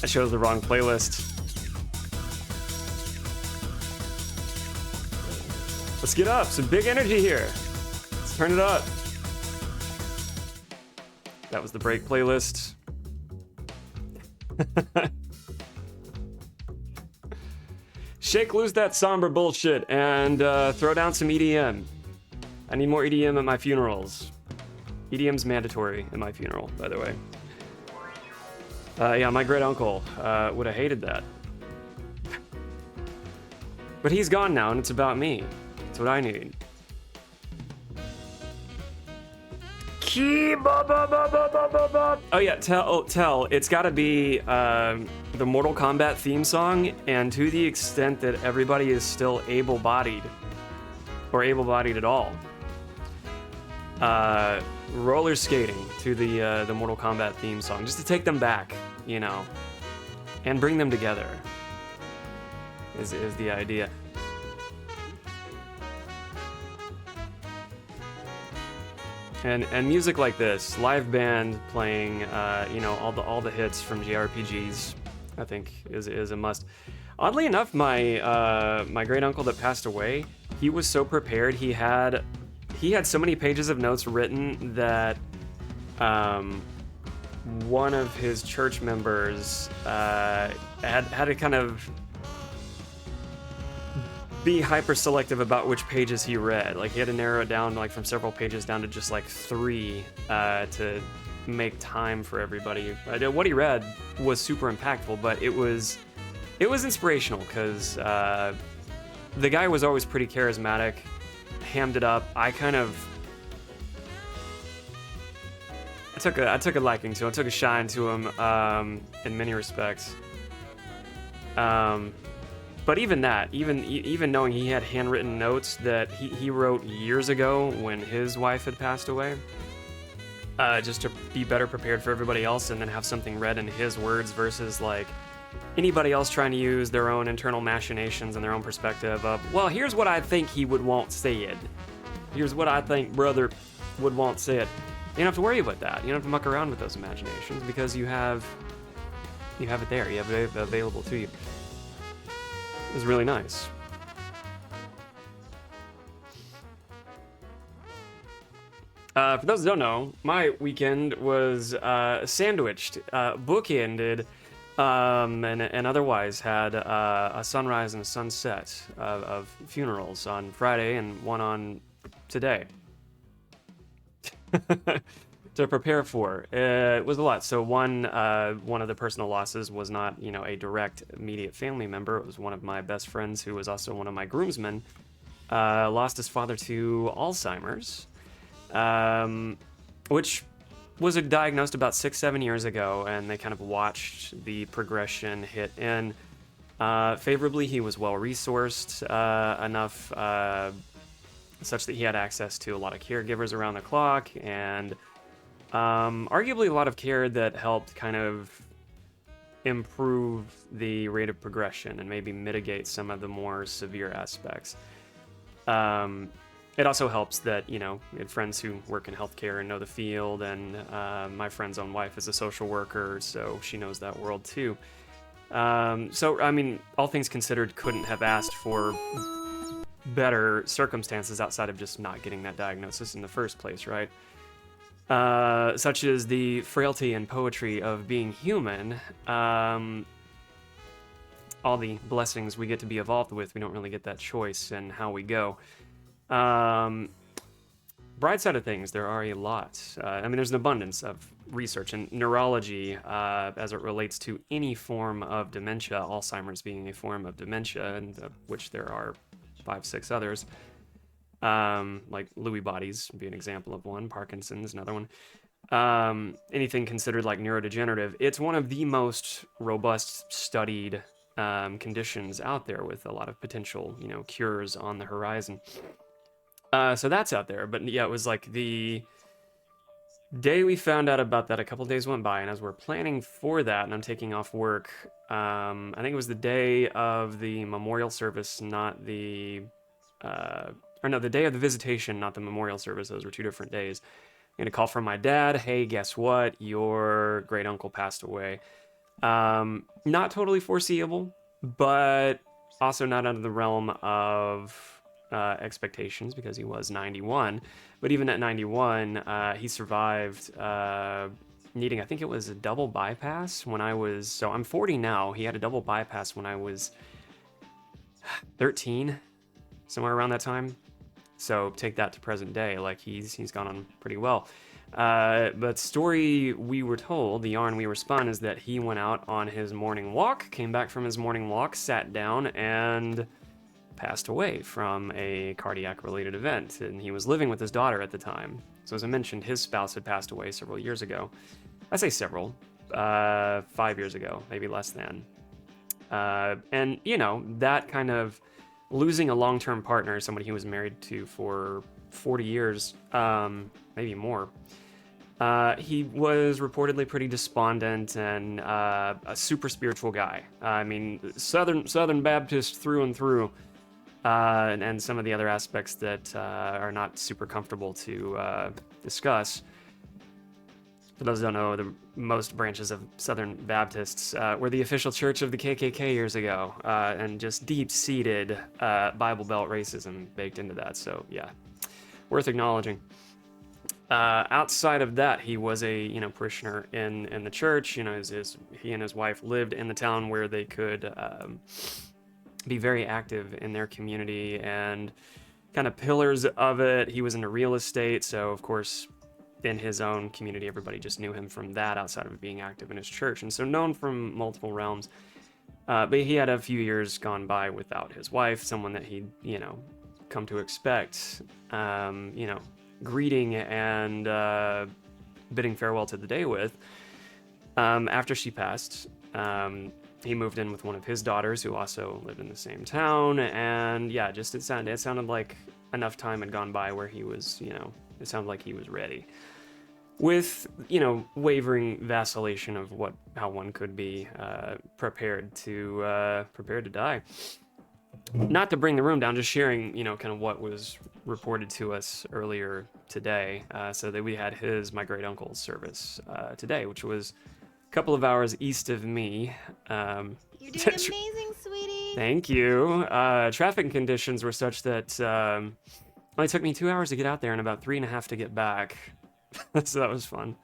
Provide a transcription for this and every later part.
I chose the wrong playlist. Let's get up. Some big energy here. Let's turn it up. That was the break playlist. Shake loose that somber bullshit and throw down some EDM. I need more EDM at my funerals. EDM's mandatory at my funeral, by the way. Yeah, my great uncle would have hated that. But he's gone now, and it's about me. That's what I need. Oh yeah, tell. It's got to be the Mortal Kombat theme song, and to the extent that everybody is still able-bodied, or able-bodied at all, roller skating to the Mortal Kombat theme song, just to take them back, you know, and bring them together. Is the idea. And music like this, live band playing, you know, all the hits from JRPGs, I think is a must. Oddly enough, my great uncle that passed away, he was so prepared. He had so many pages of notes written that one of his church members had to kind of be hyper selective about which pages he read. Like, he had to narrow it down, like, from several pages down to just like 3 to make time for everybody. What he read was super impactful, but it was inspirational because the guy was always pretty charismatic, hammed it up. I took a liking to him. I took a shine to him in many respects. But even that, even knowing he had handwritten notes that he wrote years ago when his wife had passed away, just to be better prepared for everybody else, and then have something read in his words versus like anybody else trying to use their own internal machinations and their own perspective of, well, here's what I think he would want said. Here's what I think brother would want said. You don't have to worry about that. You don't have to muck around with those imaginations because you have it there. You have it available to you. It was really nice. For those that don't know, my weekend was sandwiched, bookended, and otherwise had a sunrise and a sunset of funerals on Friday and one on today to prepare for. It was a lot. So one of the personal losses was not, you know, a direct immediate family member. It was one of my best friends who was also one of my groomsmen. Lost his father to Alzheimer's, which was diagnosed about 6-7 years ago, and they kind of watched the progression hit in. Favorably, he was well resourced enough such that he had access to a lot of caregivers around the clock, and arguably a lot of care that helped kind of improve the rate of progression and maybe mitigate some of the more severe aspects. It also helps that, you know, we had friends who work in healthcare and know the field, and my friend's own wife is a social worker, so she knows that world too. So, I mean, all things considered, couldn't have asked for better circumstances outside of just not getting that diagnosis in the first place, right? Such as the frailty and poetry of being human, all the blessings we get to be evolved with, we don't really get that choice in how we go. Bright side of things, there are a lot. I mean, there's an abundance of research in neurology as it relates to any form of dementia, Alzheimer's being a form of dementia, and which there are 5-6 others. Like Lewy bodies would be an example of one, Parkinson's another one. Anything considered like neurodegenerative, it's one of the most robust studied conditions out there, with a lot of potential, you know, cures on the horizon. So that's out there. But yeah, it was like the day we found out about that, a couple days went by, and as we're planning for that, and I'm taking off work, I think it was the day of the memorial service, not the the day of the visitation, not the memorial service. Those were 2 different days. I get a call from my dad. Hey, guess what? Your great uncle passed away. Not totally foreseeable, but also not out of the realm of expectations because he was 91. But even at 91, he survived needing, I think it was a double bypass when I was, so I'm 40 now. He had a double bypass when I was 13, somewhere around that time. So take that to present day, like he's gone on pretty well. But story we were told, the yarn we were spun, is that he went out on his morning walk, came back from his morning walk, sat down, and passed away from a cardiac-related event. And he was living with his daughter at the time. So as I mentioned, his spouse had passed away several years ago. I say several, 5 years ago, maybe less than. And, you know, that kind of losing a long-term partner, somebody he was married to for 40 years, maybe more. He was reportedly pretty despondent and a super spiritual guy. I mean, Southern Baptist through and through, and some of the other aspects that are not super comfortable to discuss. For those who don't know, the most branches of Southern Baptists were the official church of the KKK years ago, and just deep-seated Bible Belt racism baked into that. So yeah, worth acknowledging. Outside of that, he was a parishioner in the church. You know, he and his wife lived in the town where they could be very active in their community and kind of pillars of it. He was into real estate, so of course, in his own community, everybody just knew him from that outside of being active in his church, and so known from multiple realms. But he had a few years gone by without his wife, someone that he'd come to expect, greeting and bidding farewell to the day with. After she passed, he moved in with one of his daughters who also lived in the same town, and yeah, just it sounded like enough time had gone by where he was, it sounded like he was ready. With, wavering vacillation of how one could be prepared to die. Not to bring the room down, just sharing, kind of what was reported to us earlier today. So that we had my great uncle's service today, which was a couple of hours east of me. You're doing amazing, sweetie. Thank you. Traffic conditions were such that it only took me 2 hours to get out there and about 3.5 to get back. So that was fun.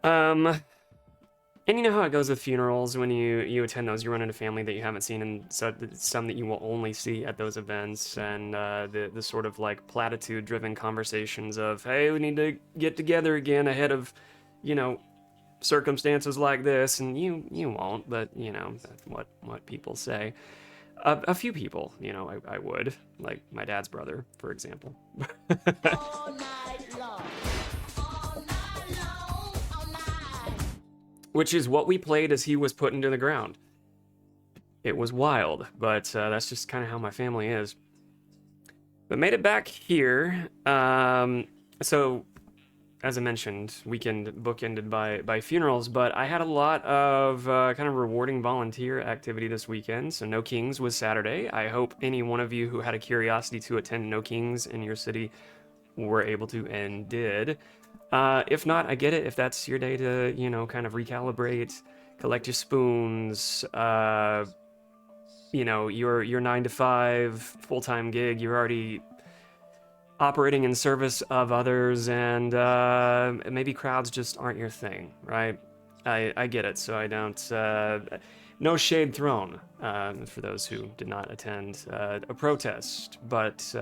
And you know how it goes with funerals when you attend those. You run into family that you haven't seen, and so some that you will only see at those events, and the sort of like platitude-driven conversations of, hey, we need to get together again ahead of, circumstances like this, and you won't, but that's what people say. A few people, I would, like my dad's brother, for example. All night long. All night long. All night. Which is what we played as he was put into the ground. It was wild, but that's just kind of how my family is. But made it back here. So, as I mentioned, weekend bookended by funerals, but I had a lot of kind of rewarding volunteer activity this weekend. So No Kings was Saturday. I hope any one of you who had a curiosity to attend No Kings in your city were able to and did. If not, I get it. If that's your day to, kind of recalibrate, collect your spoons, your 9-to-5 full-time gig, you're already operating in service of others, and maybe crowds just aren't your thing, right? I get it, so I don't... no shade thrown for those who did not attend a protest, but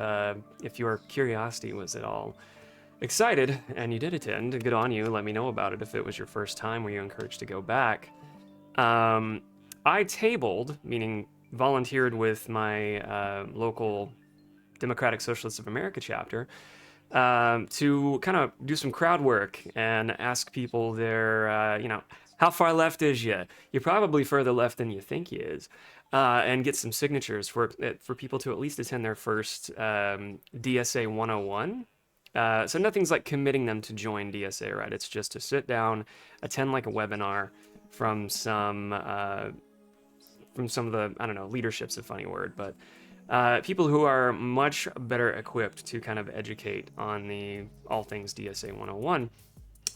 if your curiosity was at all excited and you did attend, good on you. Let me know about it if it was your first time. Were you encouraged to go back? I tabled, meaning volunteered with my local Democratic Socialists of America chapter to kind of do some crowd work and ask people their, how far left is you? You're probably further left than you think you is. And get some signatures for people to at least attend their first DSA 101. So nothing's like committing them to join DSA, right? It's just to sit down, attend like a webinar from some of the, I don't know, leadership's a funny word, but people who are much better equipped to kind of educate on all things DSA 101.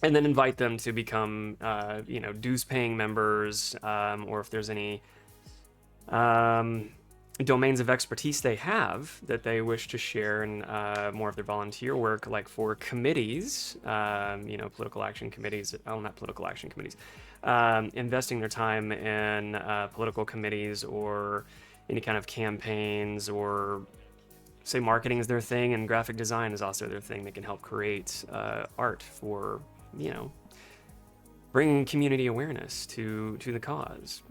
and then invite them to become, dues-paying members, or if there's any domains of expertise they have that they wish to share in more of their volunteer work, like for committees, political action committees, not political action committees, investing their time in political committees or any kind of campaigns, or say marketing is their thing and graphic design is also their thing. They can help create art for, bringing community awareness to the cause.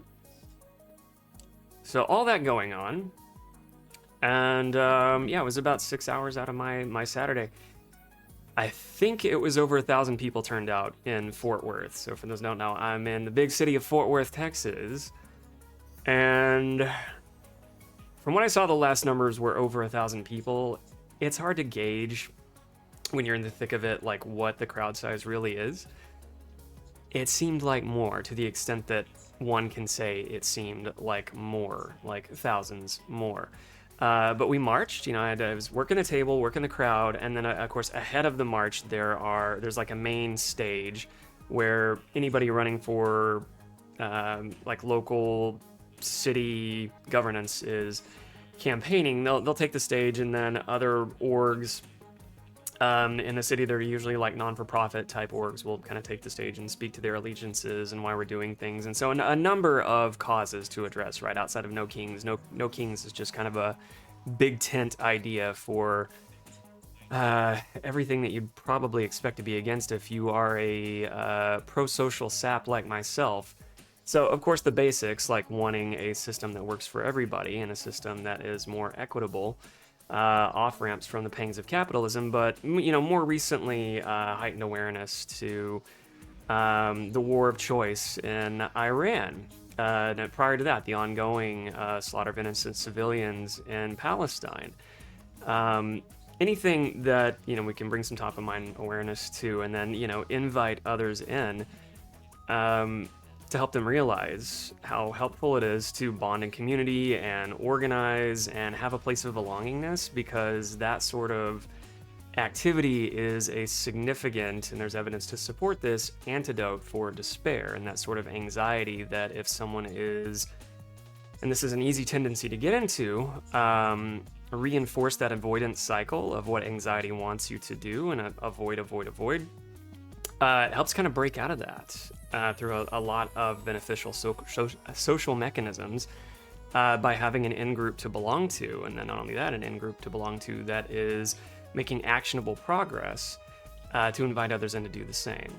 So all that going on, and it was about 6 hours out of my Saturday. I think it was over 1,000 people turned out in Fort Worth. So for those who don't know, I'm in the big city of Fort Worth, Texas, and from what I saw, the last numbers were over 1,000 people. It's hard to gauge when you're in the thick of it, like what the crowd size really is. It seemed like more, to the extent that one can say it seemed like more, like thousands more. But we marched, I was working the table, working the crowd, and then of course ahead of the march there's like a main stage where anybody running for like local city governance is campaigning. They'll take the stage, and then other orgs in the city, they're usually like non-for-profit type orgs, will kind of take the stage and speak to their allegiances and why we're doing things. And so a number of causes to address right outside of No Kings. No Kings is just kind of a big tent idea for everything that you'd probably expect to be against if you are a pro-social sap like myself. So, of course, the basics, like wanting a system that works for everybody and a system that is more equitable, off-ramps from the pangs of capitalism, but, more recently, heightened awareness to the war of choice in Iran. And prior to that, the ongoing slaughter of innocent civilians in Palestine. Anything that, we can bring some top-of-mind awareness to, and then, invite others in, to help them realize how helpful it is to bond in community and organize and have a place of belongingness, because that sort of activity is a significant, and there's evidence to support this, antidote for despair and that sort of anxiety that if someone is, and this is an easy tendency to get into, reinforce that avoidance cycle of what anxiety wants you to do and avoid. It helps kind of break out of that through a lot of beneficial social mechanisms by having an in-group to belong to. And then not only that, an in-group to belong to that is making actionable progress to invite others in to do the same.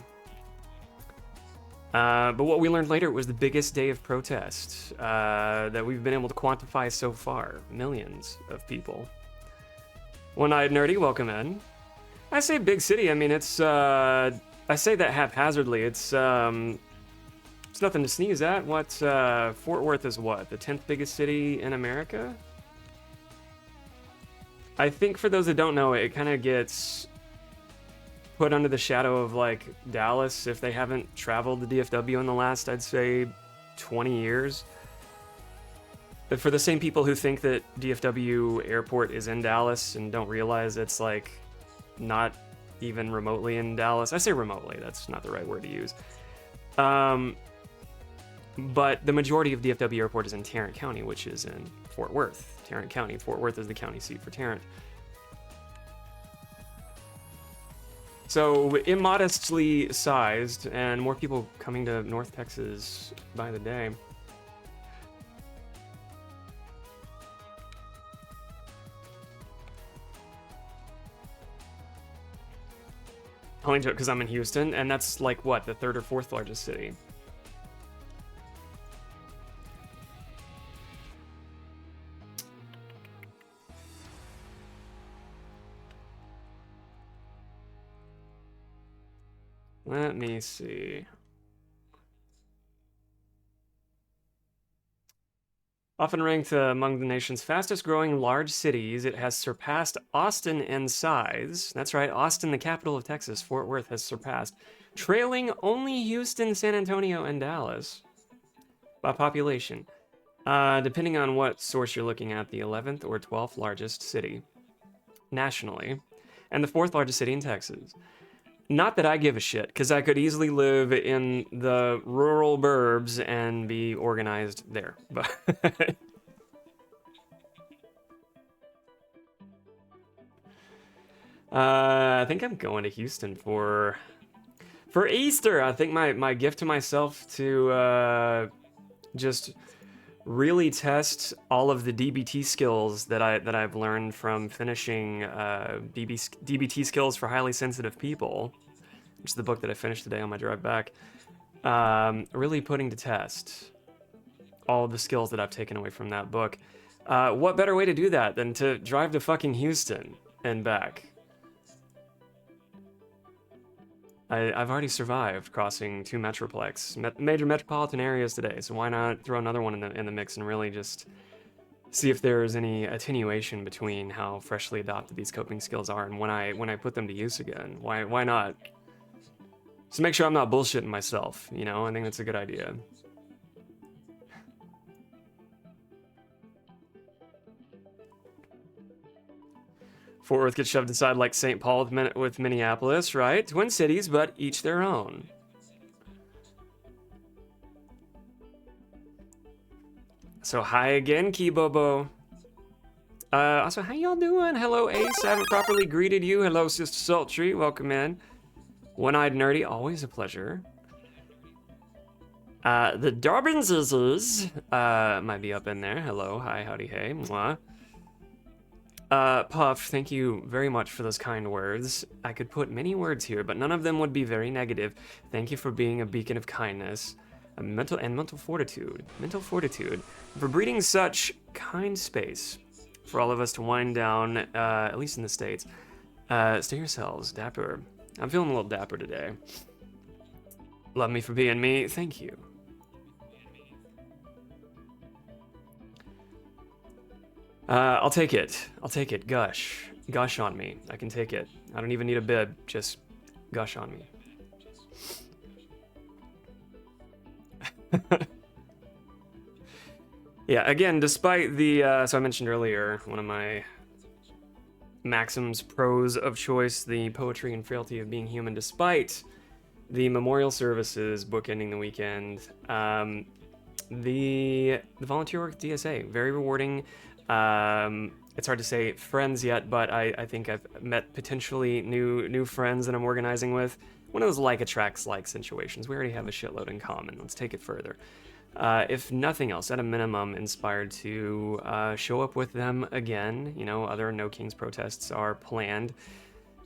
But what we learned later was the biggest day of protest that we've been able to quantify so far. Millions of people. One-Eyed Nerdy, welcome in. I say big city, I mean, it's... I say that haphazardly. It's nothing to sneeze at. Fort Worth is what? The 10th biggest city in America? I think for those that don't know, it kind of gets put under the shadow of like Dallas if they haven't traveled the DFW in the last, I'd say, 20 years. But for the same people who think that DFW Airport is in Dallas and don't realize it's like not even remotely in Dallas. I say remotely, that's not the right word to use. But the majority of DFW Airport is in Tarrant County, which is in Fort Worth. Tarrant County. Fort Worth is the county seat for Tarrant. So immodestly sized, and more people coming to North Texas by the day. Only joke because I'm in Houston, and that's like what, the third or fourth largest city. Let me see. Often ranked among the nation's fastest growing large cities, it has surpassed Austin in size. That's right, Austin, the capital of Texas, Fort Worth, has surpassed, trailing only Houston, San Antonio, and Dallas by population. Depending on what source you're looking at, the 11th or 12th largest city nationally, and the 4th largest city in Texas. Not that I give a shit, because I could easily live in the rural burbs and be organized there. But I think I'm going to Houston for Easter. I think my gift to myself to just really test all of the DBT skills that I've learned from finishing DBT skills for highly sensitive people, which is the book that I finished today on my drive back. Really putting to test all of the skills that I've taken away from that book. What better way to do that than to drive to fucking Houston and back? I've already survived crossing 2 major metropolitan areas today, so why not throw another one in the mix and really just see if there's any attenuation between how freshly adopted these coping skills are and when I put them to use again. Why not? Just make sure I'm not bullshitting myself, you know? I think that's a good idea. Fort Worth gets shoved aside like St. Paul with Minneapolis, right? Twin cities, but each their own. So hi again, Kibobo. Also, how y'all doing? Hello, Ace. I haven't properly greeted you. Hello, Sister Sultry. Welcome in. One-eyed nerdy, always a pleasure. The Darbinses might be up in there. Hello, hi, howdy, hey, mwah. Puff, thank you very much for those kind words. I could put many words here, but none of them would be very negative. Thank you for being a beacon of kindness, mental fortitude, for breeding such kind space for all of us to wind down, at least in the States. Stay yourselves, dapper. I'm feeling a little dapper today. Love me for being me. Thank you. I'll take it. Gush. Gush on me. I can take it. I don't even need a bib. Just gush on me. Yeah, again, despite the... so I mentioned earlier, one of my maxims, prose of choice, the poetry and frailty of being human, despite the memorial services bookending the weekend, the volunteer work at DSA, very rewarding. It's hard to say friends yet, but I think I've met potentially new friends that I'm organizing with. One of those like attracts like situations. We already have a shitload in common. Let's take it further. If nothing else, at a minimum, inspired to show up with them again. You know, other No Kings protests are planned.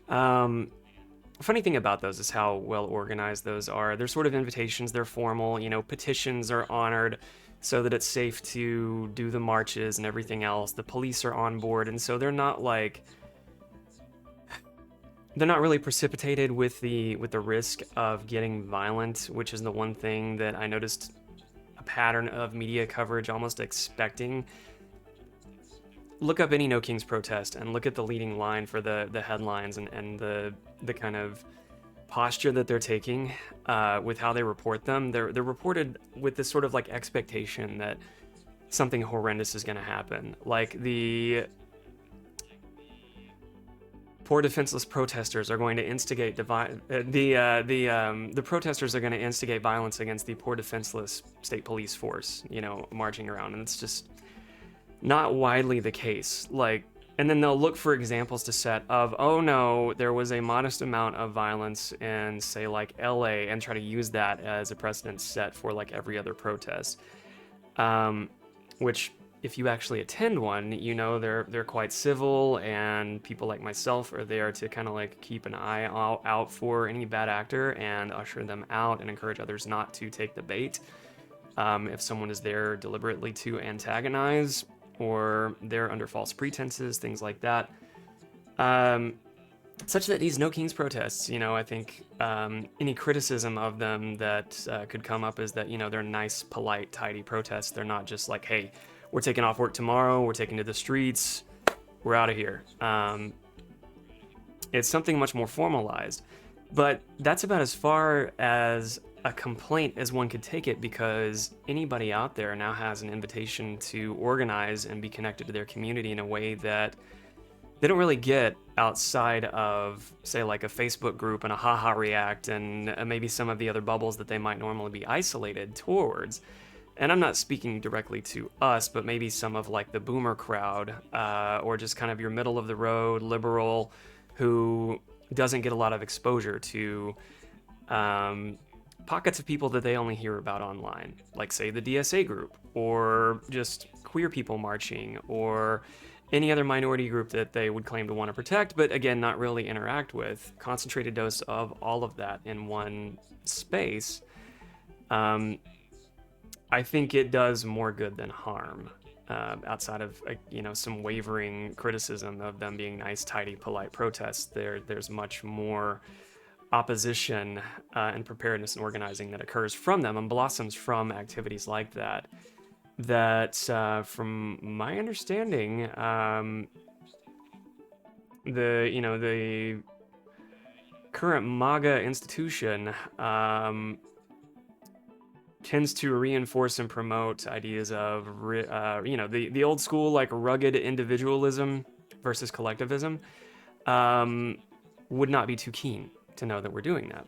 Funny thing about those is how well organized those are. They're sort of invitations, they're formal, you know, petitions are honored so that it's safe to do the marches and everything else. The police are on board, and so they're not really precipitated with the risk of getting violent, which is the one thing that I noticed a pattern of media coverage almost expecting. Look up any No Kings protest and look at the leading line for the headlines and the kind of posture that they're taking with how they report them. They're reported with this sort of like expectation that something horrendous is going to happen. Like the poor defenseless protesters are going to instigate the protesters are going to instigate violence against the poor defenseless state police force, you know, marching around, and it's just not widely the case. Like, and then they'll look for examples to set of, oh no, there was a modest amount of violence in, say, like LA, and try to use that as a precedent set for like every other protest. Which, if you actually attend one, you know they're quite civil, and people like myself are there to kind of like keep an eye out for any bad actor and usher them out and encourage others not to take the bait. If someone is there deliberately to antagonize, or they're under false pretenses, things like that. Such that these No Kings protests, you know, I think any criticism of them that could come up is that, you know, they're nice, polite, tidy protests. They're not just like, hey, we're taking off work tomorrow, we're taking to the streets, we're out of here. It's something much more formalized. But that's about as far as a complaint as one could take it, because anybody out there now has an invitation to organize and be connected to their community in a way that they don't really get outside of, say, like a Facebook group and a haha react and maybe some of the other bubbles that they might normally be isolated towards. And I'm not speaking directly to us, but maybe some of like the boomer crowd, or just kind of your middle of the road liberal who doesn't get a lot of exposure to pockets of people that they only hear about online, like say the DSA group, or just queer people marching, or any other minority group that they would claim to want to protect, but again, not really interact with. Concentrated dose of all of that in one space. I think it does more good than harm, outside of some wavering criticism of them being nice, tidy, polite protests. There's much more opposition and preparedness and organizing that occurs from them and blossoms from activities like that. That, from my understanding, the current MAGA institution tends to reinforce and promote ideas of, the old school, like, rugged individualism versus collectivism. Would not be too keen to know that we're doing that.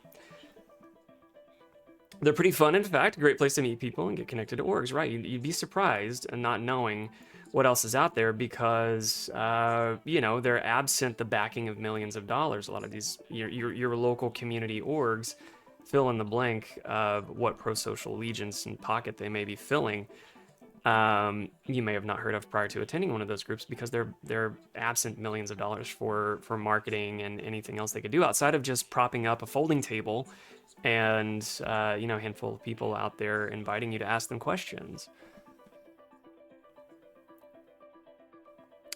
They're pretty fun, in fact, a great place to meet people and get connected to orgs, right? You'd be surprised and not knowing what else is out there because, they're absent the backing of millions of dollars. A lot of these, your local community orgs, fill in the blank of what pro-social allegiance and pocket they may be filling. You may have not heard of prior to attending one of those groups because they're absent millions of dollars for marketing and anything else they could do outside of just propping up a folding table and a handful of people out there inviting you to ask them questions.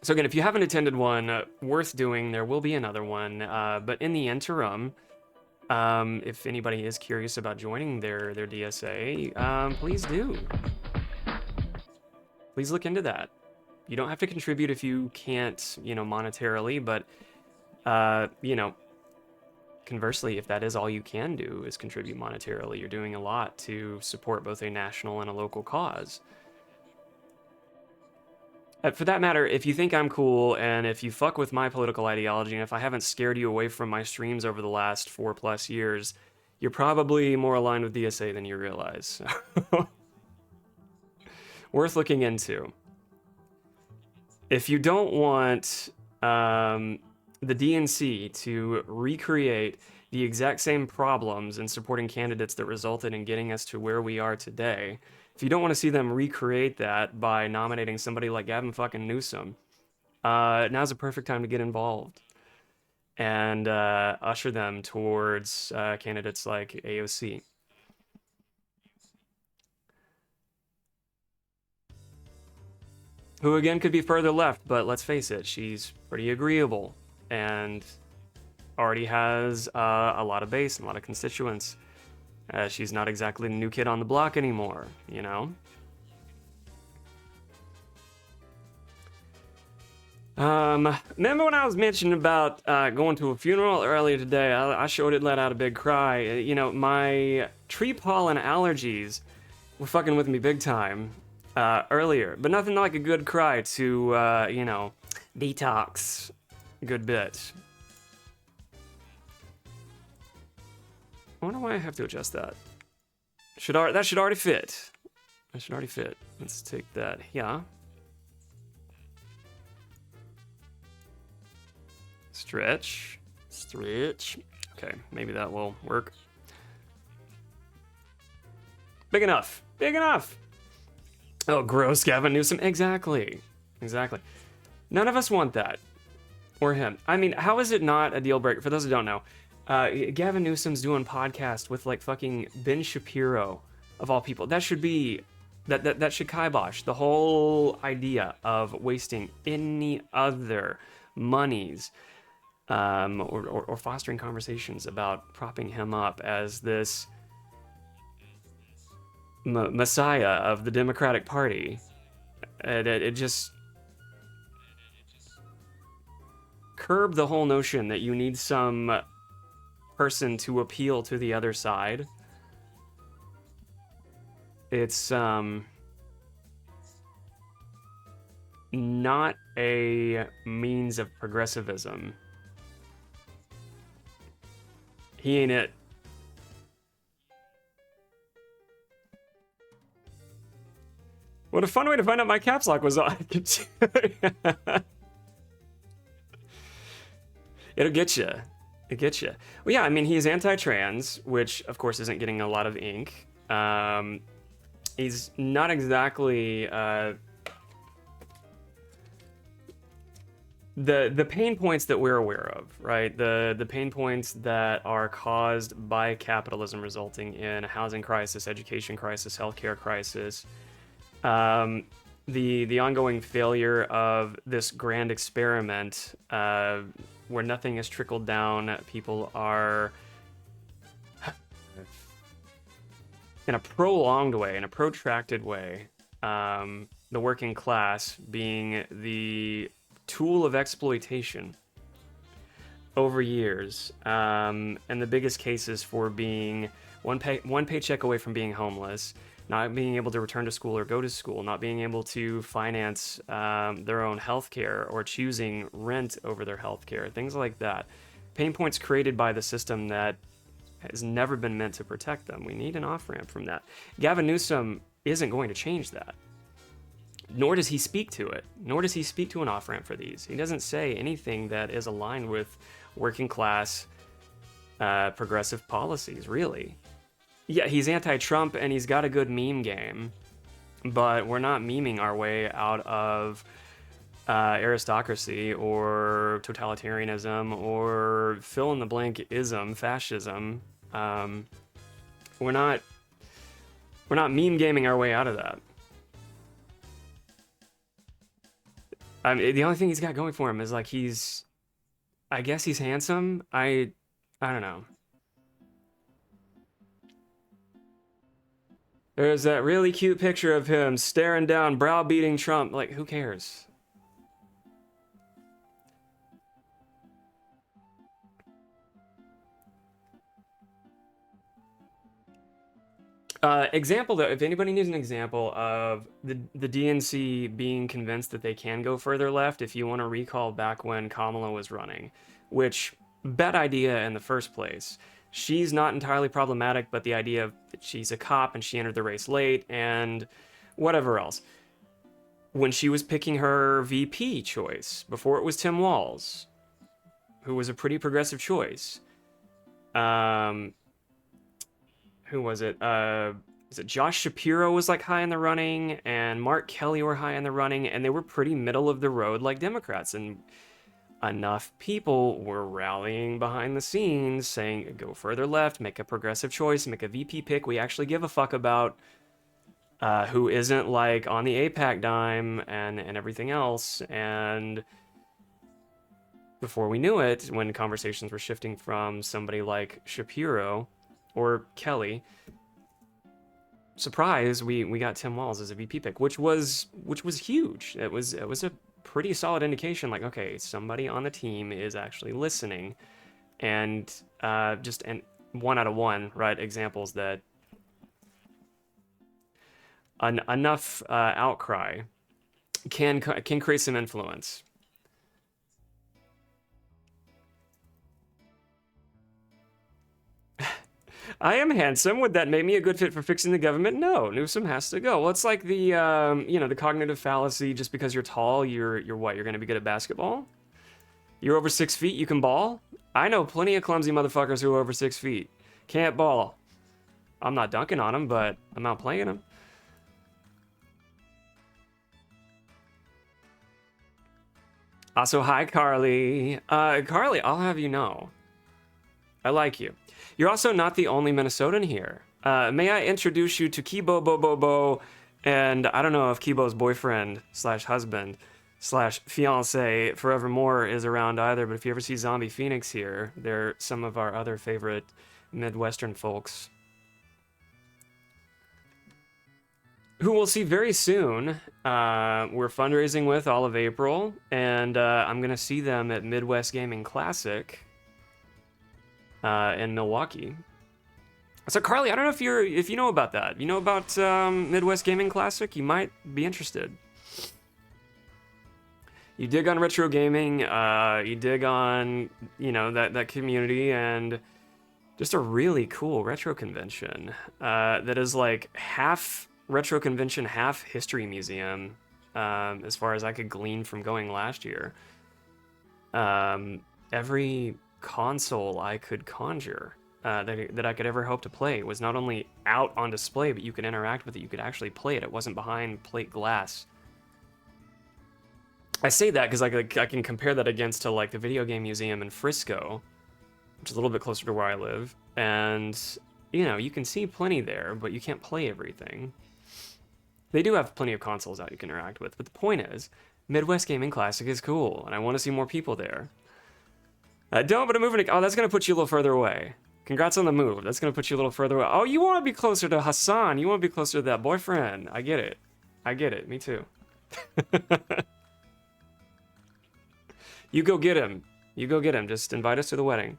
So again, if you haven't attended one, worth doing. There will be another one, but in the interim, if anybody is curious about joining their DSA, please do. Please look into that. You don't have to contribute if you can't, monetarily, but, conversely, if that is all you can do is contribute monetarily, you're doing a lot to support both a national and a local cause. For that matter, if you think I'm cool and if you fuck with my political ideology and if I haven't scared you away from my streams over the last 4+ years, you're probably more aligned with DSA than you realize. Worth looking into. If you don't want the DNC to recreate the exact same problems in supporting candidates that resulted in getting us to where we are today, if you don't want to see them recreate that by nominating somebody like Gavin fucking Newsom, now's a perfect time to get involved and usher them towards candidates like AOC. Who again could be further left, but let's face it, she's pretty agreeable and already has a lot of base and a lot of constituents. She's not exactly the new kid on the block anymore, Remember when I was mentioning about going to a funeral earlier today? I sure did let out a big cry. My tree pollen allergies were fucking with me big time earlier, but nothing like a good cry to, detox a good bit. I wonder why I have to adjust that. That should already fit. That should already fit. Let's take that here. Stretch. Okay, maybe that will work. Big enough. Oh, gross, Gavin Newsom. Exactly. None of us want that. Or him. I mean, how is it not a deal breaker? For those who don't know, Gavin Newsom's doing podcast with like fucking Ben Shapiro of all people. That should be that should kibosh the whole idea of wasting any other monies or fostering conversations about propping him up as this messiah of the Democratic Party. It just curb the whole notion that you need some person to appeal to the other side. It's not a means of progressivism. He ain't it. What a fun way to find out my caps lock was on. It'll get you. It gets you. Well, yeah, I mean, he's anti-trans, which, of course, isn't getting a lot of ink. He's not exactly... the pain points that we're aware of, right? The pain points that are caused by capitalism resulting in a housing crisis, education crisis, healthcare crisis, the ongoing failure of this grand experiment where nothing has trickled down. People are, in a prolonged way, in a protracted way, the working class being the tool of exploitation over years, and the biggest cases for being one paycheck away from being homeless, not being able to return to school or go to school, not being able to finance their own healthcare, or choosing rent over their healthcare, things like that. Pain points created by the system that has never been meant to protect them. We need an off-ramp from that. Gavin Newsom isn't going to change that. Nor does he speak to it. Nor does he speak to an off-ramp for these. He doesn't say anything that is aligned with working class progressive policies, really. Yeah, he's anti-Trump and he's got a good meme game, but we're not memeing our way out of aristocracy or totalitarianism or fill-in-the-blank-ism, fascism. We're not meme gaming our way out of that. I mean, the only thing he's got going for him is, like, I guess he's handsome. I don't know. There's that really cute picture of him staring down, browbeating Trump. Like, who cares? Example, though, if anybody needs an example of the DNC being convinced that they can go further left, if you want to recall back when Kamala was running, which, bad idea in the first place. She's not entirely problematic, but the idea of that she's a cop and she entered the race late and whatever else. When she was picking her VP choice, before it was Tim Walz, who was a pretty progressive choice. Who was it? Is it Josh Shapiro was like high in the running, and Mark Kelly were high in the running, and they were pretty middle of the road like Democrats, and enough people were rallying behind the scenes saying, go further left, make a progressive choice, make a VP pick we actually give a fuck about, who isn't like on the AIPAC dime and everything else. And before we knew it, when conversations were shifting from somebody like Shapiro or Kelly, surprise, we got Tim Walz as a VP pick, which was huge. It was a pretty solid indication, like, okay, somebody on the team is actually listening, and just and 1 out of 1, right? Examples that enough outcry can create some influence. I am handsome. Would that make me a good fit for fixing the government? No, Newsom has to go. Well, it's like the the cognitive fallacy. Just because you're tall, you're what? You're gonna be good at basketball? You're over 6 feet, you can ball? I know plenty of clumsy motherfuckers who are over 6 feet. Can't ball. I'm not dunking on them, but I'm not playing them. Also, hi, Carly. Carly, I'll have you know, I like you. You're also not the only Minnesotan here. May I introduce you to Kibo Bo, and I don't know if Kibo's boyfriend / husband / fiance forevermore is around either, but if you ever see Zombie Phoenix here, they're some of our other favorite Midwestern folks who we'll see very soon. We're fundraising with all of April, and I'm going to see them at Midwest Gaming Classic in Milwaukee. So Carly, I don't know if you know about that. You know about Midwest Gaming Classic? You might be interested. you dig on retro gaming, you dig on, you know, that community, and just a really cool retro convention that is like half retro convention, half history museum, as far as I could glean from going last year. Every console I could conjure that I could ever hope to play was not only out on display, but you could interact with it. You could actually play it. It wasn't behind plate glass. I say that because I can compare that against to like the video game museum in Frisco, which is a little bit closer to where I live, and you know, you can see plenty there, but you can't play everything. They do have plenty of consoles out you can interact with, but the point is, Midwest Gaming Classic is cool, and I want to see more people there. Don't, but I'm moving. Oh, that's gonna put you a little further away. Congrats on the move. That's gonna put you a little further away. Oh, you want to be closer to Hassan. You want to be closer to that boyfriend. I get it. I get it. Me too. You go get him. You go get him. Just invite us to the wedding.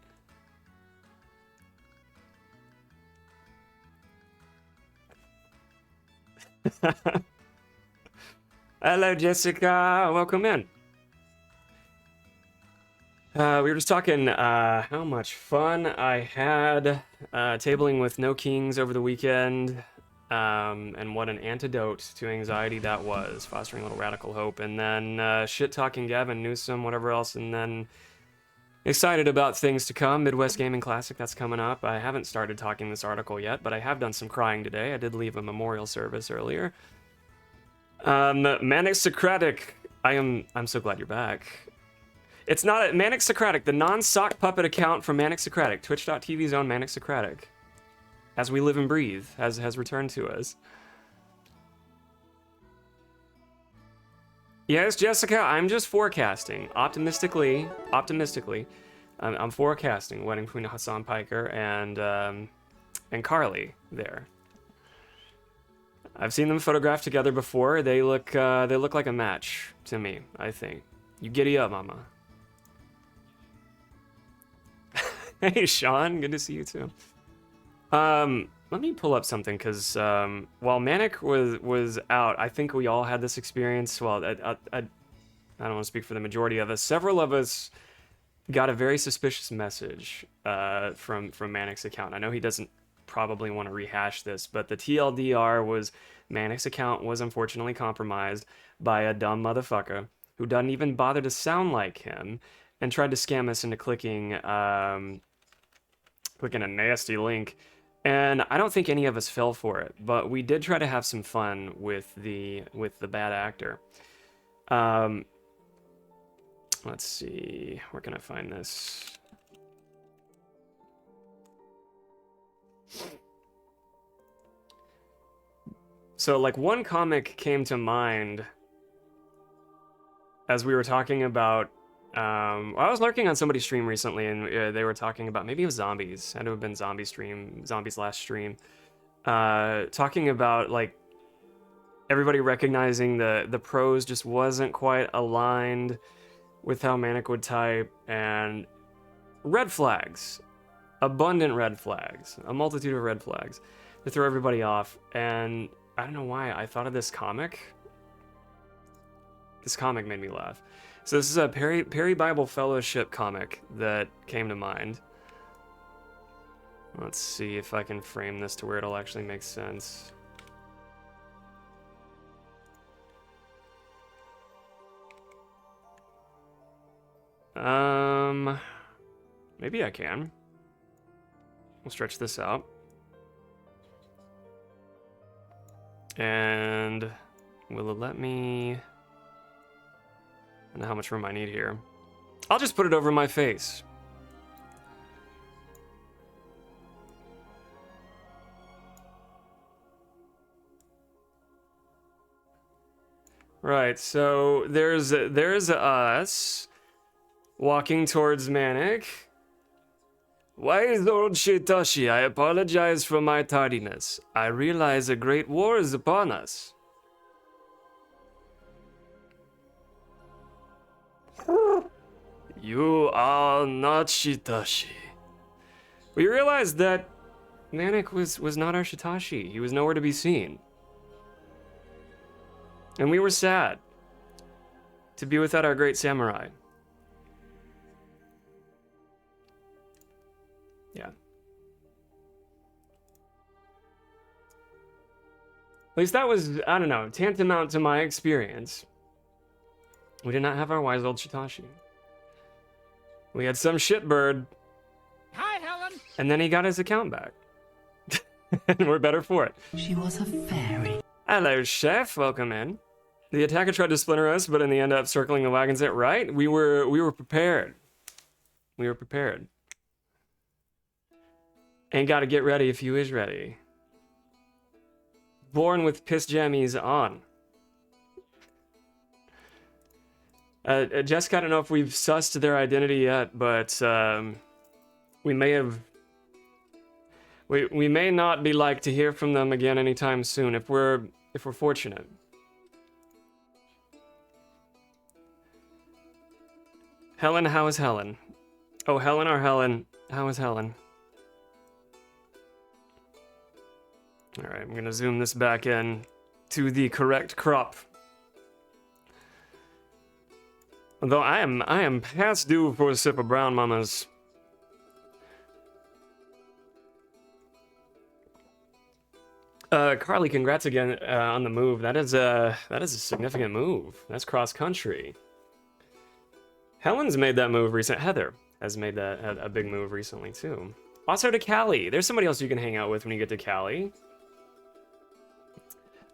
Hello, Jessica. Welcome in. We were just talking how much fun I had tabling with no kings over the weekend, and what an antidote to anxiety that was, fostering a little radical hope, and then shit-talking Gavin Newsom, whatever else, and then excited about things to come. Midwest Gaming Classic, that's coming up. I haven't started talking this article yet, but I have done some crying today. I did leave a memorial service earlier. Manic Socratic, I'm so glad you're back. It's not Manic Socratic, the non-sock puppet account from Manic Socratic, twitch.tv's own Manic Socratic, as we live and breathe, has returned to us. Yes, Jessica, I'm just forecasting, optimistically. I'm forecasting wedding between Hassan Piker and Carly there. I've seen them photographed together before. They look like a match to me, I think. You giddy up, mama. Hey, Sean, good to see you too. Let me pull up something, because while Manic was out, I think we all had this experience. Well, I don't want to speak for the majority of us. Several of us got a very suspicious message from Manic's account. I know he doesn't probably want to rehash this, but the TLDR was Manic's account was unfortunately compromised by a dumb motherfucker who doesn't even bother to sound like him and tried to scam us into clicking a nasty link. And I don't think any of us fell for it, but we did try to have some fun with the bad actor. Let's see, where can I find this? So, like, one comic came to mind as we were talking about. I was lurking on somebody's stream recently, and they were talking about, maybe it was Zombies. Had to have been Zombies' last stream. Talking about, like, everybody recognizing the prose just wasn't quite aligned with how Manic would type, and red flags. Abundant red flags. A multitude of red flags to throw everybody off. And I don't know why I thought of this comic. This comic made me laugh. So this is a Perry Bible Fellowship comic that came to mind. Let's see if I can frame this to where it'll actually make sense. Maybe I can. We'll stretch this out. And will it let me... I don't know how much room I need here. I'll just put it over my face. Right, so there's us walking towards Manic. Wise old Shitashi, I apologize for my tardiness. I realize a great war is upon us. You are not Shitashi. We realized that Manic was not our Shitashi. He was nowhere to be seen. And we were sad. to be without our great samurai. Yeah. At least that was, I don't know, tantamount to my experience. We did not have our wise old Shitashi. We had some shitbird. Hi, Helen. And then he got his account back. And we're better for it. She was a fairy. Hello, chef. Welcome in. The attacker tried to splinter us, but in the end up circling the wagons. It right? We were prepared. We were prepared. Ain't got to get ready if you is ready. Born with piss jammies on. Jessica, I don't know if we've sussed their identity yet, but we may have. We may not be like to hear from them again anytime soon if we're fortunate. Helen, how is Helen? Oh, Helen or Helen? How is Helen? All right, I'm gonna zoom this back in to the correct crop. Although I am past due for a sip of brown mamas. Carly, congrats again on the move. That is a significant move. That's cross country. Helen's made that move recent. Heather has made that a big move recently too. Also to Cali. There's somebody else you can hang out with when you get to Cali.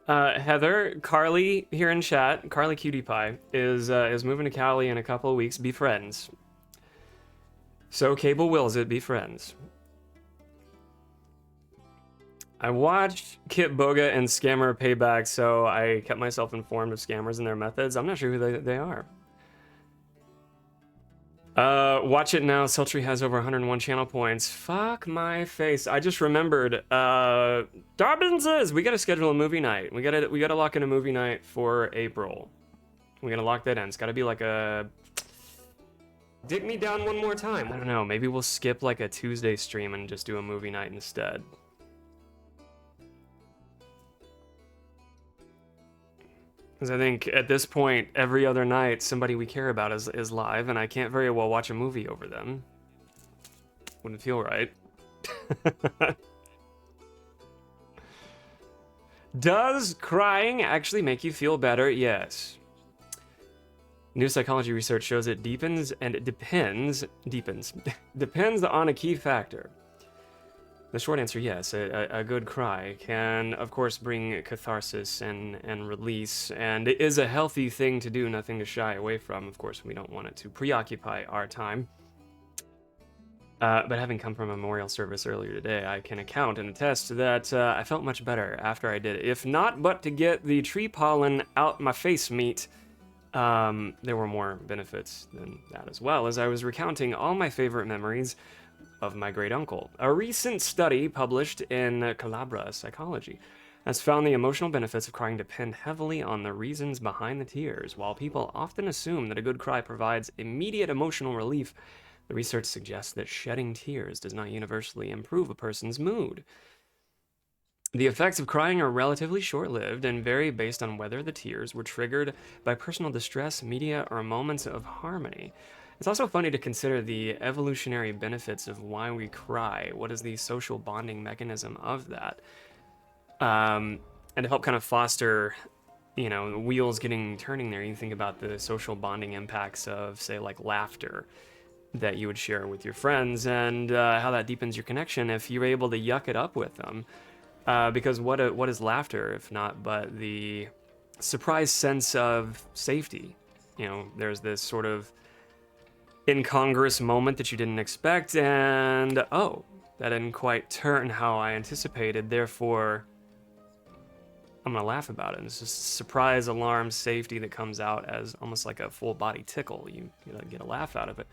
Heather, Carly here in chat, Carly Cutie Pie is moving to Cali in a couple of weeks. Be friends. So Cable wills it. Be friends. I watched Kit Boga and Scammer Payback, so I kept myself informed of scammers and their methods. I'm not sure who they are. Watch it now. Sultry has over 101 channel points. Fuck my face. I just remembered. Dobbinses, we gotta schedule a movie night. We gotta lock in a movie night for April. We gotta lock that in. It's gotta be like a. Dig me down one more time. I don't know. Maybe we'll skip like a Tuesday stream and just do a movie night instead. Because I think at this point, every other night, somebody we care about is live, and I can't very well watch a movie over them. Wouldn't feel right. Does crying actually make you feel better? Yes. New psychology research shows it deepens, and it depends on a key factor. The short answer, yes. A good cry can, of course, bring catharsis and release, and it is a healthy thing to do, nothing to shy away from. Of course, we don't want it to preoccupy our time. But having come from a memorial service earlier today, I can account and attest that I felt much better after I did it. If not but to get the tree pollen out my face meat, there were more benefits than that as well, as I was recounting all my favorite memories of my great uncle. A recent study published in Calabra Psychology has found the emotional benefits of crying depend heavily on the reasons behind the tears. While people often assume that a good cry provides immediate emotional relief, the research suggests that shedding tears does not universally improve a person's mood. The effects of crying are relatively short-lived and vary based on whether the tears were triggered by personal distress, media, or moments of harmony. It's also funny to consider the evolutionary benefits of why we cry. What is the social bonding mechanism of that? And to help kind of foster, the wheels turning there, you think about the social bonding impacts of, say, like laughter that you would share with your friends, and how that deepens your connection if you're able to yuck it up with them. Because what is laughter if not but the surprise sense of safety? There's this sort of incongruous moment that you didn't expect, and oh, that didn't quite turn how I anticipated, therefore I'm gonna laugh about it. And it's just surprise, alarm, safety that comes out as almost like a full body tickle. You get a laugh out of it.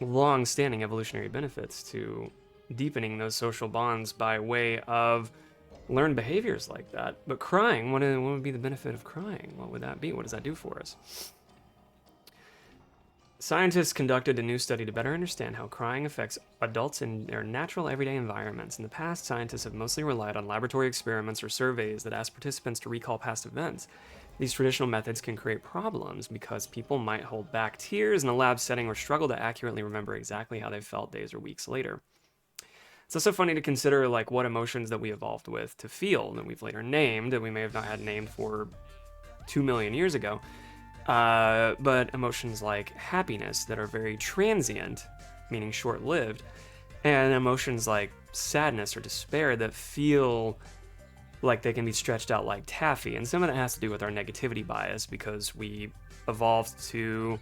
Long-standing evolutionary benefits to deepening those social bonds by way of learned behaviors like that. But crying, what would be the benefit of crying? What would that be? What does that do for us? Scientists conducted a new study to better understand how crying affects adults in their natural everyday environments. In the past, scientists have mostly relied on laboratory experiments or surveys that ask participants to recall past events. These traditional methods can create problems because people might hold back tears in a lab setting or struggle to accurately remember exactly how they felt days or weeks later. It's also funny to consider like what emotions that we evolved with to feel that we've later named that we may have not had named for 2 million years ago. But emotions like happiness that are very transient, meaning short-lived, and emotions like sadness or despair that feel like they can be stretched out like taffy. And some of that has to do with our negativity bias because we evolved to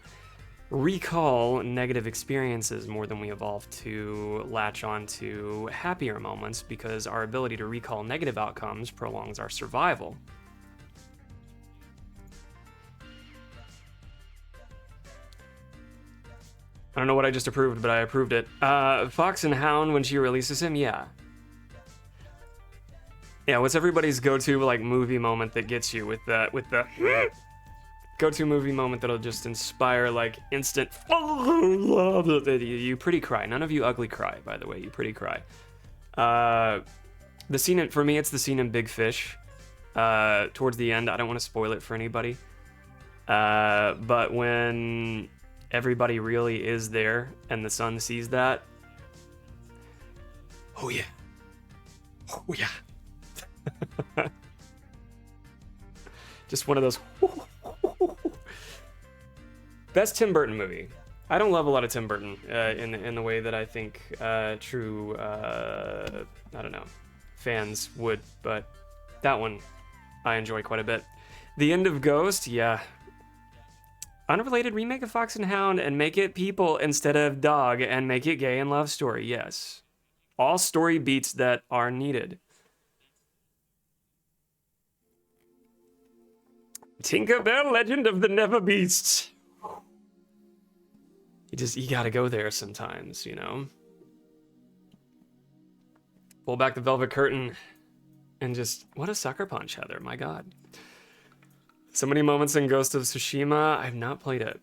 recall negative experiences more than we evolved to latch on to happier moments because our ability to recall negative outcomes prolongs our survival. I don't know what I just approved, but I approved it. Fox and Hound when she releases him, yeah. Yeah, what's everybody's go-to like movie moment that gets you with the go-to movie moment that'll just inspire like instant love? You pretty cry. None of you ugly cry, by the way. You pretty cry. The scene for me, it's the scene in Big Fish. Towards the end, I don't want to spoil it for anybody. But when everybody really is there and the son sees that, oh yeah, oh yeah. Just one of those best Tim Burton movie. I don't love a lot of Tim Burton in the way that I think true I don't know, fans would, but that one I enjoy quite a bit. The end of Ghost, yeah. Unrelated remake of Fox and Hound and make it people instead of dog and make it gay and love story, yes. All story beats that are needed. Tinkerbell, Legend of the Never Beasts. You gotta go there sometimes, you know? Pull back the velvet curtain and just, what a sucker punch, Heather, my god. So many moments in Ghost of Tsushima. I've not played it.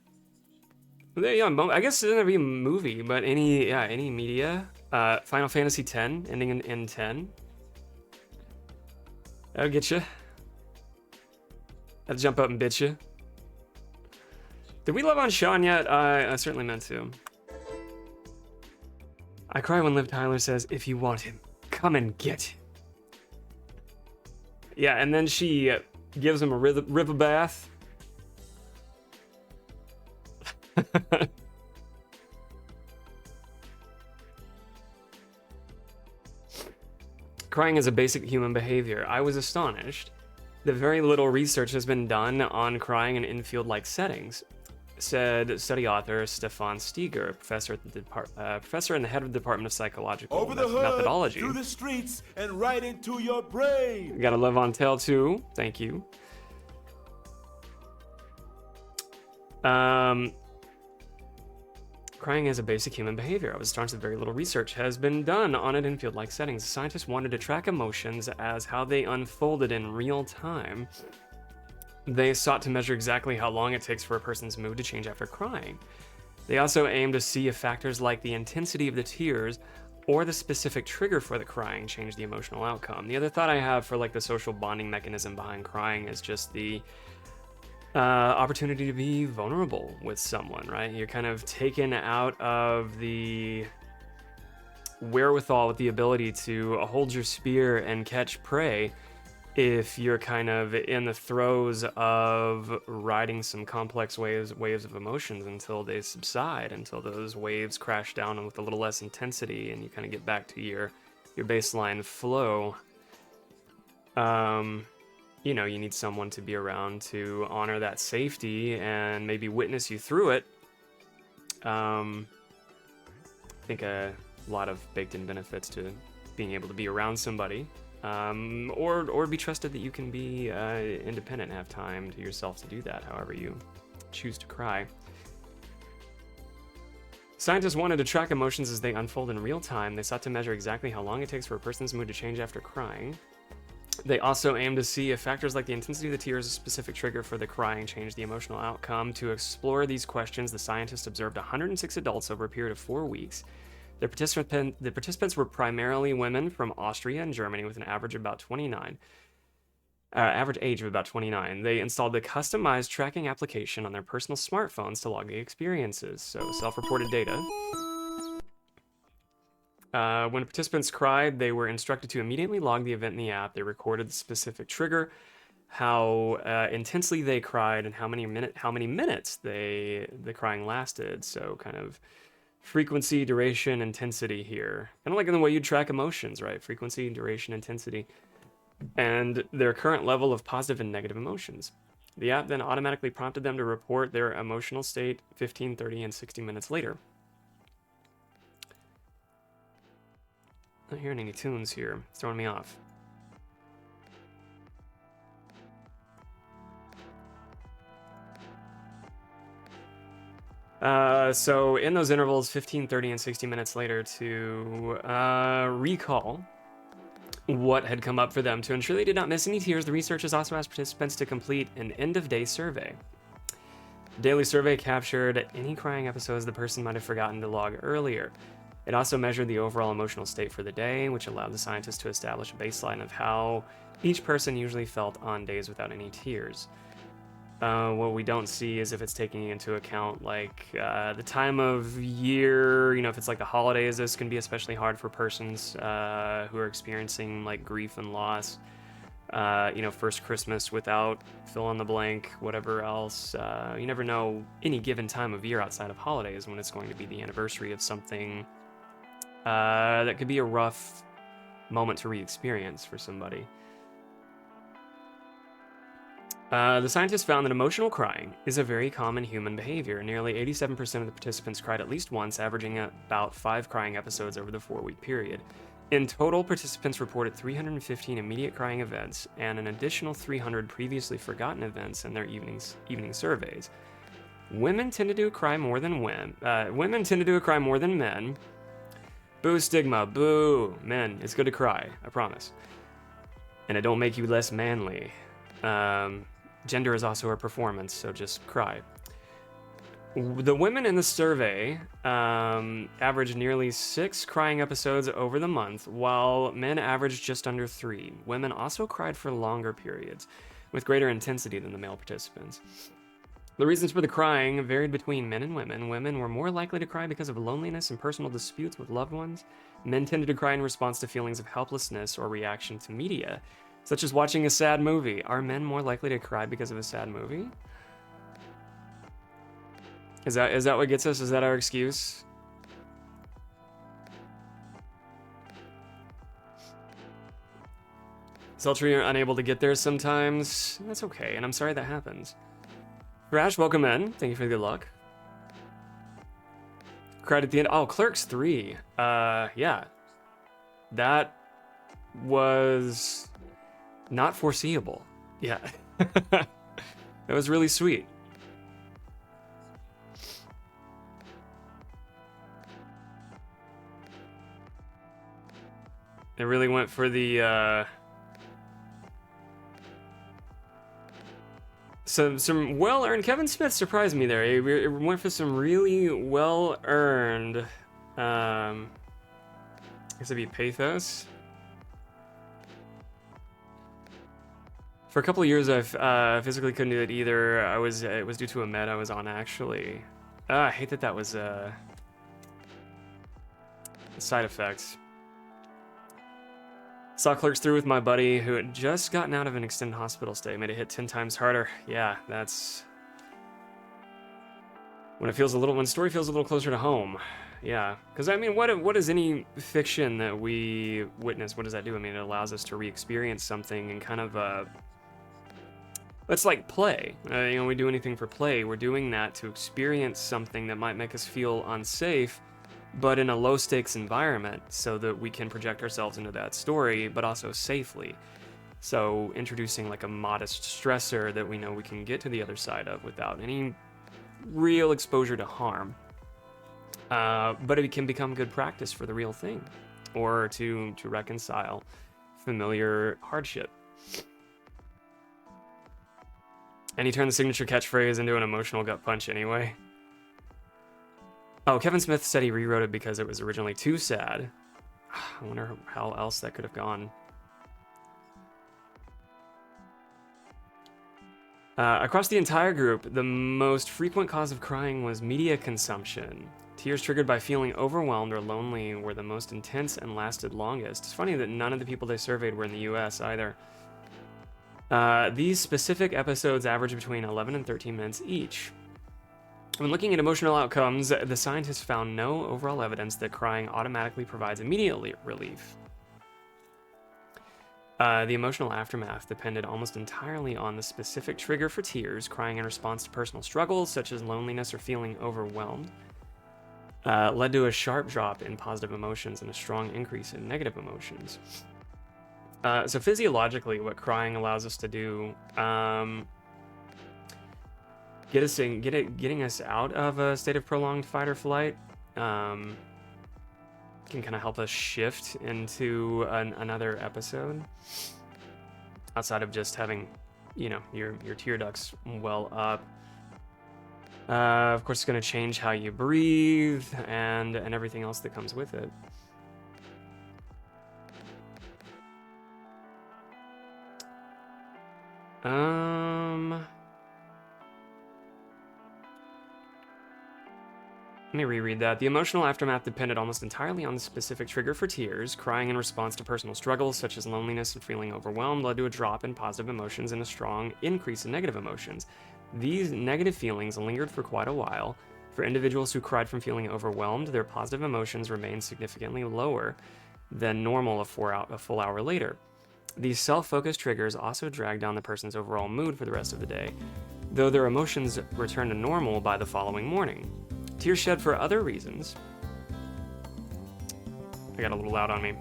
Yeah, I guess it doesn't have to be a movie, but any media. Final Fantasy X, ending in 10. That'll get you. That'll jump up and bit you. Did we love on Sean yet? I certainly meant to. I cry when Liv Tyler says, if you want him, come and get him. Yeah, and then she gives him a river bath. Crying is a basic human behavior. I was astonished that very little research has been done on crying in infield-like settings, said study author Stefan Steger, professor at the professor and the head of the Department of Psychological Methodology. Through the streets and right into your brain. We gotta live on tale too. Thank you. Crying is a basic human behavior. I was astonished that very little research has been done on it in field-like settings. Scientists wanted to track emotions as how they unfolded in real time. They sought to measure exactly how long it takes for a person's mood to change after crying. They also aimed to see if factors like the intensity of the tears or the specific trigger for the crying change the emotional outcome. The other thought I have for like the social bonding mechanism behind crying is just the opportunity to be vulnerable with someone, right? You're kind of taken out of the wherewithal with the ability to hold your spear and catch prey if you're kind of in the throes of riding some complex waves of emotions until they subside, until those waves crash down with a little less intensity and you kind of get back to your baseline flow. You know, you need someone to be around to honor that safety and maybe witness you through it. I think a lot of baked-in benefits to being able to be around somebody, or be trusted that you can be independent and have time to yourself to do that, however you choose to cry. Scientists wanted to track emotions as they unfold in real time. They sought to measure exactly how long it takes for a person's mood to change after crying. They also aim to see if factors like the intensity of the tears, a specific trigger for the crying, change the emotional outcome. To explore these questions, the scientists observed 106 adults over a period of 4 weeks. The participants were primarily women from Austria and Germany with an average of about 29. average age of about 29. They installed the customized tracking application on their personal smartphones to log the experiences. So self-reported data. When participants cried, they were instructed to immediately log the event in the app. They recorded the specific trigger, how intensely they cried, and how many minutes the crying lasted. So kind of frequency, duration, intensity here. Kind of like in the way you track emotions, right? Frequency, duration, intensity, and their current level of positive and negative emotions. The app then automatically prompted them to report their emotional state 15, 30, and 60 minutes later. Not hearing any tunes here. It's throwing me off. So in those intervals, 15, 30, and 60 minutes later, to recall what had come up for them. To ensure they did not miss any tears, the researchers also asked participants to complete an end-of-day survey. The daily survey captured any crying episodes the person might have forgotten to log earlier. It also measured the overall emotional state for the day, which allowed the scientists to establish a baseline of how each person usually felt on days without any tears. What we don't see is if it's taking into account like the time of year, if it's like the holidays. This can be especially hard for persons who are experiencing like grief and loss. First Christmas without fill in the blank, whatever else. You never know any given time of year outside of holidays when it's going to be the anniversary of something that could be a rough moment to re-experience for somebody. The scientists found that emotional crying is a very common human behavior. Nearly 87% of the participants cried at least once, averaging about 5 crying episodes over the 4-week period. In total, participants reported 315 immediate crying events and an additional 300 previously forgotten events in their evening surveys. Women tend to cry more than men. Women tend to cry more than men. Boo stigma, boo. Men, it's good to cry, I promise. And it don't make you less manly. Gender is also a performance, so just cry. The women in the survey averaged nearly 6 crying episodes over the month, while men averaged just under 3. Women also cried for longer periods, with greater intensity than the male participants. The reasons for the crying varied between men and women. Women were more likely to cry because of loneliness and personal disputes with loved ones. Men tended to cry in response to feelings of helplessness or reaction to media, such as watching a sad movie. Are men more likely to cry because of a sad movie? Is that what gets us? Is that our excuse? Sultry are unable to get there sometimes. That's okay, and I'm sorry that happens. Rash, welcome in. Thank you for the good luck. Cried at the end. Oh, Clerks 3. Yeah. That was not foreseeable. Yeah. That was really sweet. They really went for the some well-earned. Kevin Smith surprised me there. He went for some really well-earned I guess it'd be pathos. For a couple of years, I physically couldn't do it either. It was due to a med I was on, actually. I hate that was a side effect. Saw Clerks 3 with my buddy who had just gotten out of an extended hospital stay. Made it hit 10 times harder. Yeah, that's when the story feels a little closer to home. Yeah, because I mean, what is any fiction that we witness? What does that do? I mean, it allows us to re-experience something and kind of it's like play. We do anything for play. We're doing that to experience something that might make us feel unsafe, but in a low-stakes environment, so that we can project ourselves into that story, but also safely. So introducing like a modest stressor that we know we can get to the other side of without any real exposure to harm. But it can become good practice for the real thing, or to reconcile familiar hardship. And he turned the signature catchphrase into an emotional gut punch anyway. Oh, Kevin Smith said he rewrote it because it was originally too sad. I wonder how else that could have gone. Across the entire group, the most frequent cause of crying was media consumption. Tears triggered by feeling overwhelmed or lonely were the most intense and lasted longest. It's funny that none of the people they surveyed were in the US either. These specific episodes average between 11 and 13 minutes each. When looking at emotional outcomes, the scientists found no overall evidence that crying automatically provides immediate relief. The emotional aftermath depended almost entirely on the specific trigger for tears. Crying in response to personal struggles, such as loneliness or feeling overwhelmed, led to a sharp drop in positive emotions and a strong increase in negative emotions. So physiologically, what crying allows us to do, getting us out of a state of prolonged fight or flight, can kind of help us shift into another episode outside of just having, your tear ducts well up. Of course, it's going to change how you breathe and everything else that comes with it. Let me reread that. The emotional aftermath depended almost entirely on the specific trigger for tears. Crying in response to personal struggles, such as loneliness and feeling overwhelmed, led to a drop in positive emotions and a strong increase in negative emotions. These negative feelings lingered for quite a while. For individuals who cried from feeling overwhelmed, their positive emotions remained significantly lower than normal a full hour later. These self-focused triggers also dragged down the person's overall mood for the rest of the day, though their emotions returned to normal by the following morning. Tears shed for other reasons. I got a little loud on me.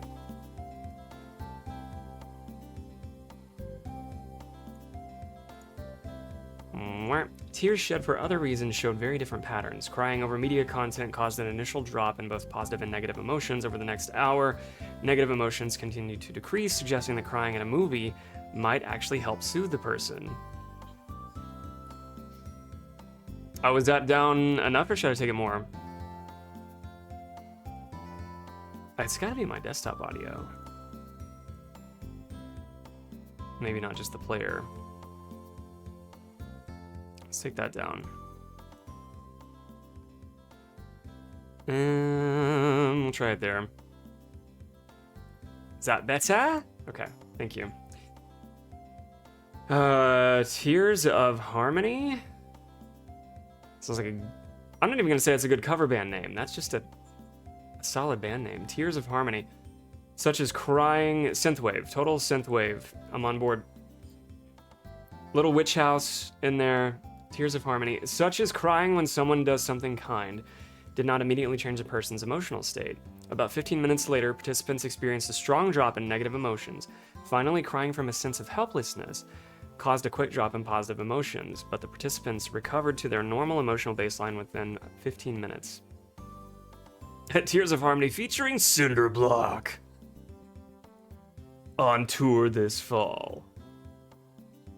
Tears shed for other reasons showed very different patterns. Crying over media content caused an initial drop in both positive and negative emotions over the next hour. Negative emotions continued to decrease, suggesting that crying in a movie might actually help soothe the person. Oh, is that down enough or should I take it more? It's gotta be my desktop audio. Maybe not just the player. Let's take that down. We'll try it there. Is that better? Okay, thank you. Tears of Harmony? Sounds like I'm not even gonna say it's a good cover band name. That's just a solid band name. Tears of Harmony. Such as crying synthwave. Total synthwave. I'm on board. Little witch house in there. Tears of Harmony. Such as crying when someone does something kind did not immediately change a person's emotional state. About 15 minutes later, participants experienced a strong drop in negative emotions. Finally, crying from a sense of helplessness caused a quick drop in positive emotions, but the participants recovered to their normal emotional baseline within 15 minutes. Tears of Harmony featuring Cinderblock on tour this fall.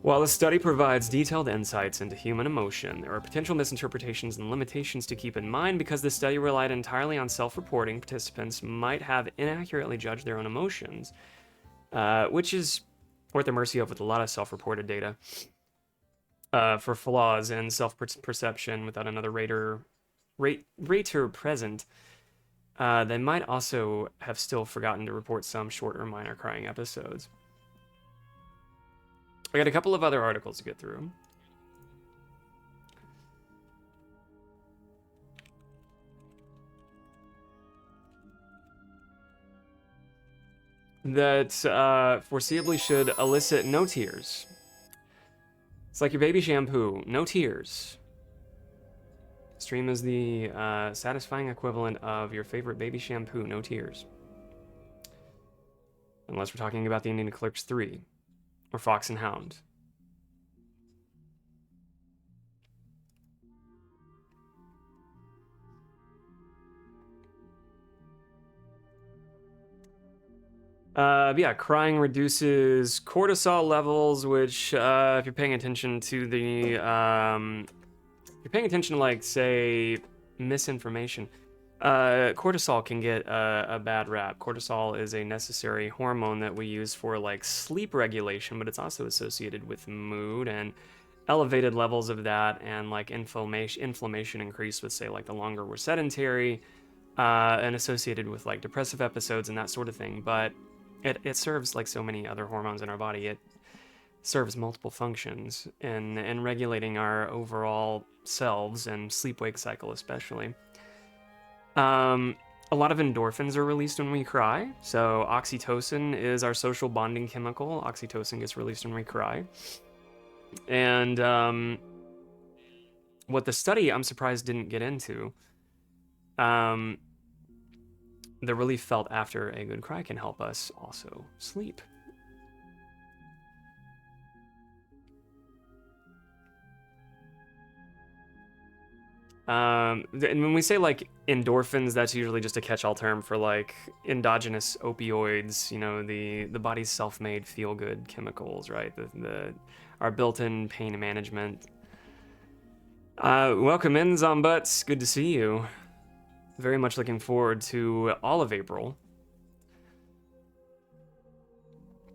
While the study provides detailed insights into human emotion, there are potential misinterpretations and limitations to keep in mind because the study relied entirely on self-reporting. Participants might have inaccurately judged their own emotions, which is we're at the mercy of with a lot of self-reported data for flaws in self-perception without another rater present. They might also have still forgotten to report some short or minor crying episodes. I got a couple of other articles to get through. That foreseeably should elicit no tears. It's like your baby shampoo, no tears. Stream is the satisfying equivalent of your favorite baby shampoo, no tears. Unless we're talking about the Indian Eclipse 3 or Fox and Hound. Yeah, crying reduces cortisol levels, which, if you're paying attention to the, if you're paying attention to, like, say, misinformation, cortisol can get a bad rap. Cortisol is a necessary hormone that we use for, like, sleep regulation, but it's also associated with mood and elevated levels of that, and like inflammation increase with, say, like the longer we're sedentary, and associated with like depressive episodes and that sort of thing. But it serves, like so many other hormones in our body, it serves multiple functions in regulating our overall selves and sleep-wake cycle especially. A lot of endorphins are released when we cry. So oxytocin is our social bonding chemical. Oxytocin gets released when we cry. And what the study, I'm surprised, didn't get into, the relief felt after a good cry can help us also sleep. And when we say like endorphins, that's usually just a catch-all term for like endogenous opioids, you know, the body's self-made feel-good chemicals, right? Our built-in pain management. Welcome in, Zombuts. Good to see you. Very much looking forward to all of April.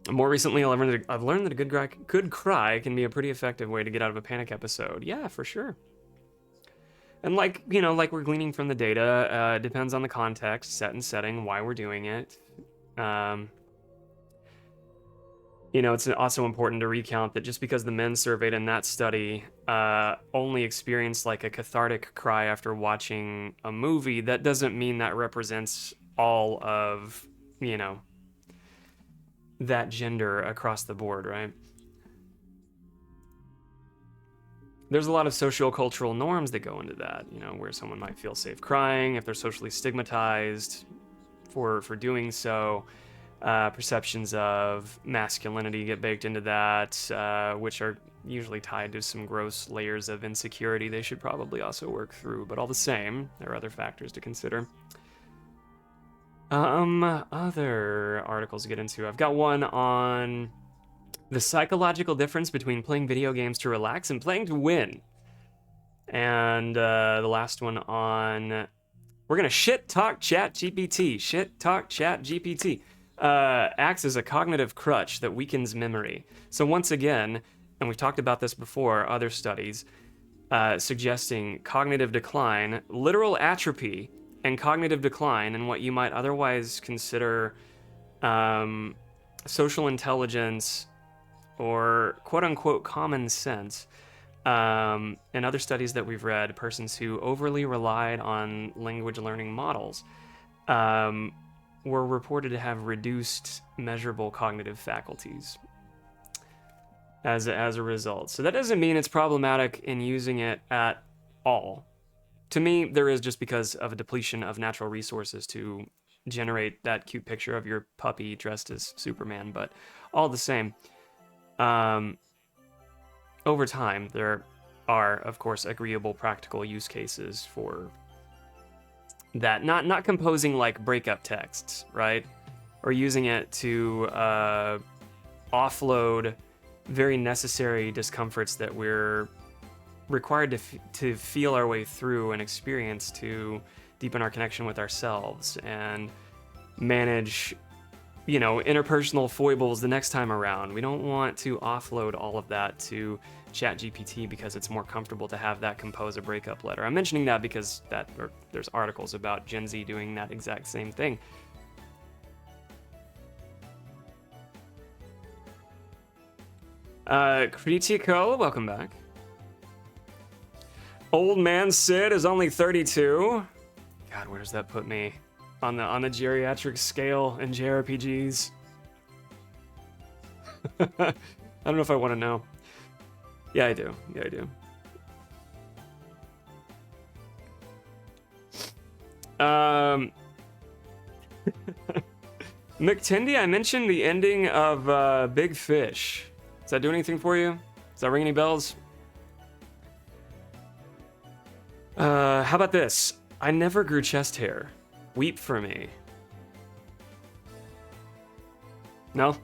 More recently, I've learned that a good cry can be a pretty effective way to get out of a panic episode. Yeah, for sure. And like, you know, like we're gleaning from the data, it depends on the context, set and setting, why we're doing it. You know, it's also important to recount that just because the men surveyed in that study only experienced like a cathartic cry after watching a movie, that doesn't mean that represents all of, you know, that gender across the board, right? There's a lot of socio-cultural norms that go into that, you know, where someone might feel safe crying if they're socially stigmatized for doing so. Perceptions of masculinity get baked into that, which are usually tied to some gross layers of insecurity they should probably also work through. But all the same, there are other factors to consider. Other articles to get into. I've got one on the psychological difference between playing video games to relax and playing to win. And the last one on, we're gonna shit talk Chat GPT. Shit talk Chat GPT. Acts as a cognitive crutch that weakens memory. So once again, and we've talked about this before, other studies suggesting cognitive decline, literal atrophy, and cognitive decline in what you might otherwise consider social intelligence or quote-unquote common sense. In other studies that we've read, persons who overly relied on language learning models were reported to have reduced measurable cognitive faculties as a result. So that doesn't mean it's problematic in using it at all. To me, there is, just because of a depletion of natural resources to generate that cute picture of your puppy dressed as Superman, but all the same, over time, there are, of course, agreeable practical use cases for that. Not composing like breakup texts, right? Or using it to offload very necessary discomforts that we're required to feel our way through and experience to deepen our connection with ourselves and manage, you know, interpersonal foibles the next time around. We don't want to offload all of that to ChatGPT because it's more comfortable to have that compose a breakup letter. I'm mentioning that because there's articles about Gen Z doing that exact same thing. Critico, welcome back. Old man Sid is only 32. God, where does that put me on the geriatric scale in JRPGs? I don't know if I want to know. Yeah, I do. McTindy, I mentioned the ending of Big Fish. Does that do anything for you? Does that ring any bells? How about this? I never grew chest hair. Weep for me. No?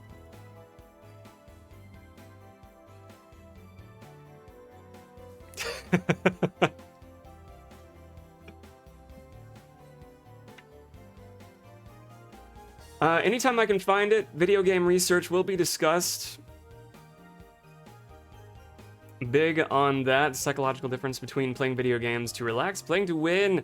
Anytime I can find it, video game research will be discussed. big on that psychological difference between playing video games to relax, playing to win.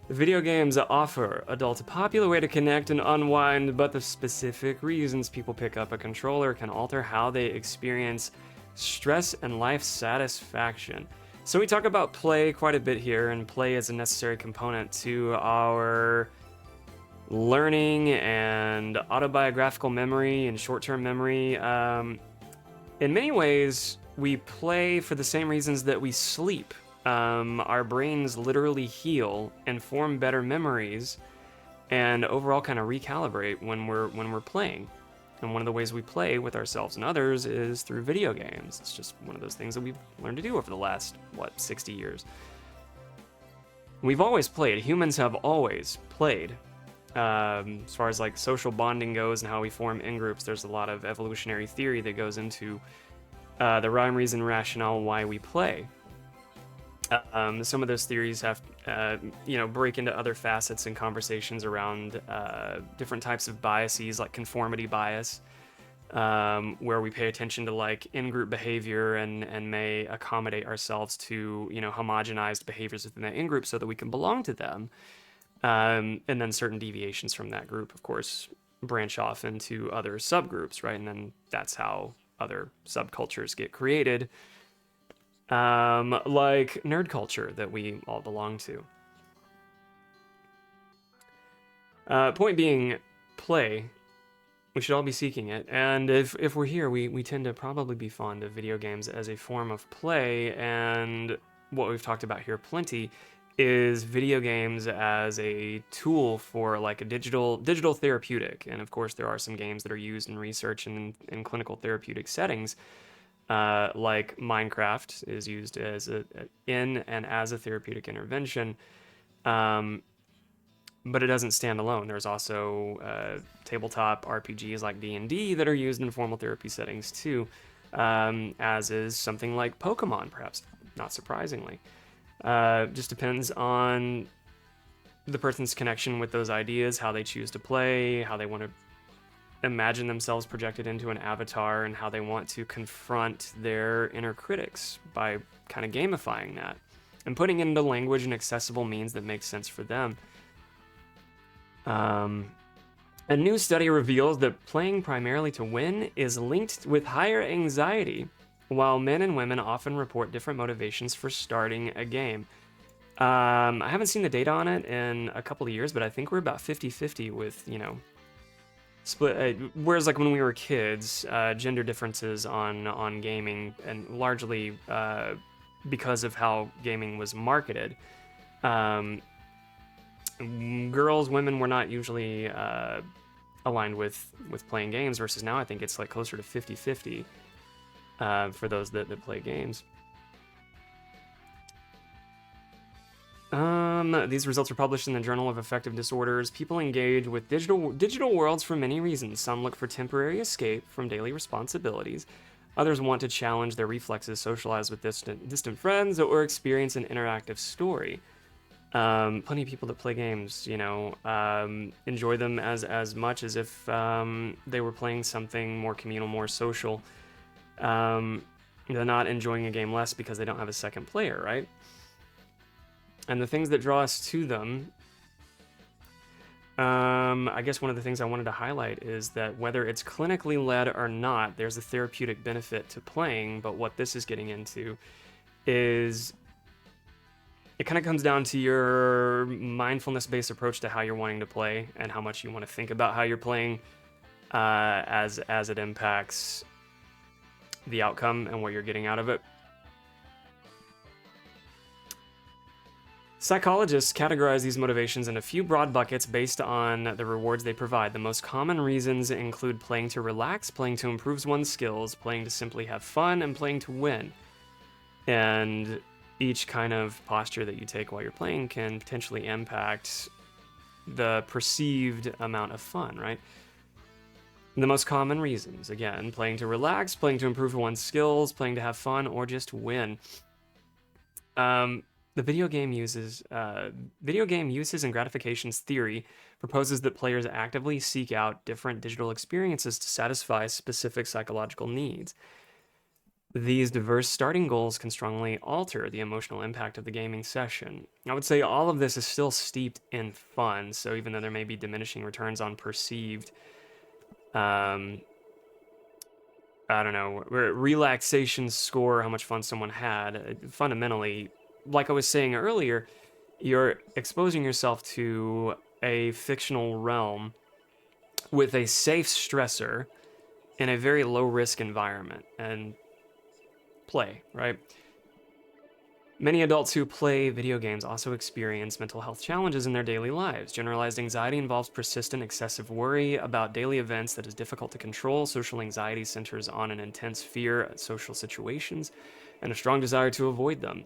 Video games offer adults a popular way to connect and unwind, but the specific reasons people pick up a controller can alter how they experience stress and life satisfaction. So we talk about play quite a bit here, and play is a necessary component to our learning and autobiographical memory and short-term memory. In many ways, we play for the same reasons that we sleep. Our brains literally heal and form better memories, and overall kind of recalibrate when we're playing. And one of the ways we play with ourselves and others is through video games. It's just one of those things that we've learned to do over the last 60 years. We've always played. Humans have always played. As far as like social bonding goes and how we form in groups, there's a lot of evolutionary theory that goes into the rhyme, reason, rationale why we play. Some of those theories have, break into other facets and conversations around different types of biases, like conformity bias, where we pay attention to like in-group behavior and may accommodate ourselves to, homogenized behaviors within that in-group so that we can belong to them. And then certain deviations from that group, of course, branch off into other subgroups, right? And then that's how other subcultures get created. Like nerd culture that we all belong to. Point being, play. We should all be seeking it. And if we're here, we tend to probably be fond of video games as a form of play. And what we've talked about here plenty is video games as a tool for like a digital therapeutic. And of course, there are some games that are used in research and in clinical therapeutic settings. Like Minecraft is used as as a therapeutic intervention, but it doesn't stand alone. There's also tabletop RPGs like D&D that are used in formal therapy settings too, as is something like Pokemon, perhaps not surprisingly. Just depends on the person's connection with those ideas, how they choose to play, how they want to imagine themselves projected into an avatar, and how they want to confront their inner critics by kind of gamifying that and putting it into language and accessible means that make sense for them. A new study reveals that playing primarily to win is linked with higher anxiety, while men and women often report different motivations for starting a game. I haven't seen the data on it in a couple of years, but I think we're about 50-50 with, split. Whereas like when we were kids, gender differences on gaming, and largely because of how gaming was marketed, girls, women were not usually aligned with playing games, versus now I think it's like closer to 50-50 for those that play games. These results are published in the Journal of Affective Disorders. People engage with digital worlds for many reasons. Some look for temporary escape from daily responsibilities. Others want to challenge their reflexes, socialize with distant friends, or experience an interactive story. Plenty of people that play games, enjoy them as much as if they were playing something more communal, more social. They're not enjoying a game less because they don't have a second player, right? And the things that draw us to them, I guess one of the things I wanted to highlight is that whether it's clinically led or not, there's a therapeutic benefit to playing, but what this is getting into is it kind of comes down to your mindfulness-based approach to how you're wanting to play and how much you want to think about how you're playing as it impacts the outcome and what you're getting out of it. Psychologists categorize these motivations in a few broad buckets based on the rewards they provide. The most common reasons include playing to relax, playing to improve one's skills, playing to simply have fun, and playing to win. And each kind of posture that you take while you're playing can potentially impact the perceived amount of fun, right? The most common reasons, again, playing to relax, playing to improve one's skills, playing to have fun, or just win. The video game uses and gratifications theory proposes that players actively seek out different digital experiences to satisfy specific psychological needs. These diverse starting goals can strongly alter the emotional impact of the gaming session. I would say all of this is still steeped in fun, so even though there may be diminishing returns on perceived, I don't know, relaxation score, how much fun someone had, fundamentally, like I was saying earlier, you're exposing yourself to a fictional realm with a safe stressor in a very low risk environment and play, right? Many adults who play video games also experience mental health challenges in their daily lives. Generalized anxiety involves persistent excessive worry about daily events that is difficult to control. Social anxiety centers on an intense fear of social situations and a strong desire to avoid them.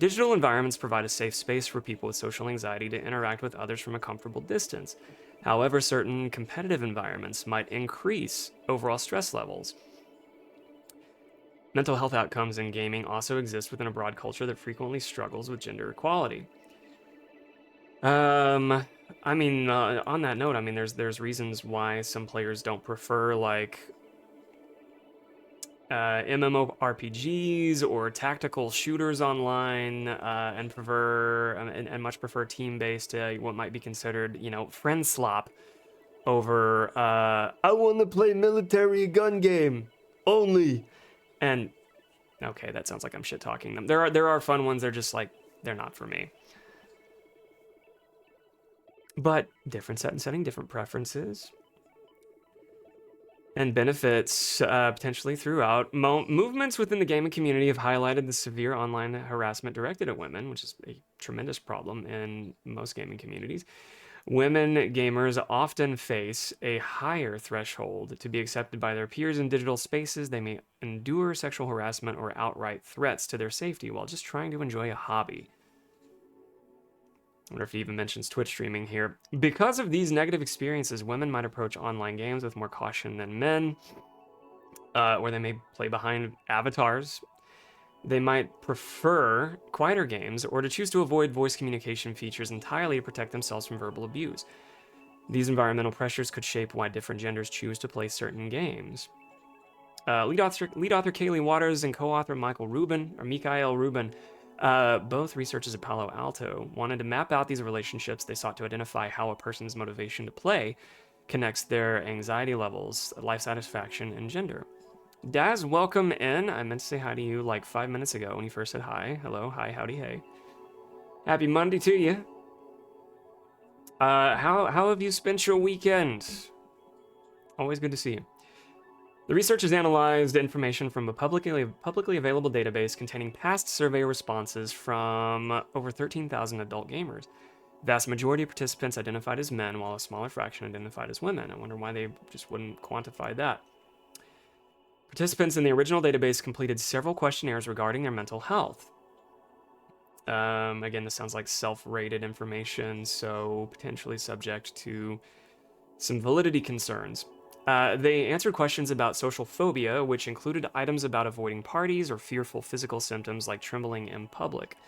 Digital environments provide a safe space for people with social anxiety to interact with others from a comfortable distance. However, certain competitive environments might increase overall stress levels. Mental health outcomes in gaming also exist within a broad culture that frequently struggles with gender equality. On that note, I mean, there's reasons why some players don't prefer like MMORPGs or tactical shooters online, and much prefer team-based, what might be considered, friend slop over I want to play military gun game only. And okay, that sounds like I'm shit talking them. There are fun ones. They're just like they're not for me. But different setting, different preferences, and benefits potentially throughout. Movements within the gaming community have highlighted the severe online harassment directed at women, which is a tremendous problem in most gaming communities. Women gamers often face a higher threshold to be accepted by their peers in digital spaces. They may endure sexual harassment or outright threats to their safety while just trying to enjoy a hobby. I wonder if he even mentions Twitch streaming here. Because of these negative experiences, women might approach online games with more caution than men, or they may play behind avatars. They might prefer quieter games or to choose to avoid voice communication features entirely to protect themselves from verbal abuse. These environmental pressures could shape why different genders choose to play certain games. Lead author Kaylee Waters and co-author Mikael Rubin, both researchers at Palo Alto, wanted to map out these relationships. They sought to identify how a person's motivation to play connects their anxiety levels, life satisfaction, and gender. Daz, welcome in. I meant to say hi to you like 5 minutes ago when you first said hi. Hello, hi, howdy, hey. Happy Monday to you. How have you spent your weekend? Always good to see you. The researchers analyzed information from a publicly available database containing past survey responses from over 13,000 adult gamers. The vast majority of participants identified as men, while a smaller fraction identified as women. I wonder why they just wouldn't quantify that. Participants in the original database completed several questionnaires regarding their mental health. Again, this sounds like self-rated information, so potentially subject to some validity concerns. They answered questions about social phobia, which included items about avoiding parties or fearful physical symptoms like trembling in public.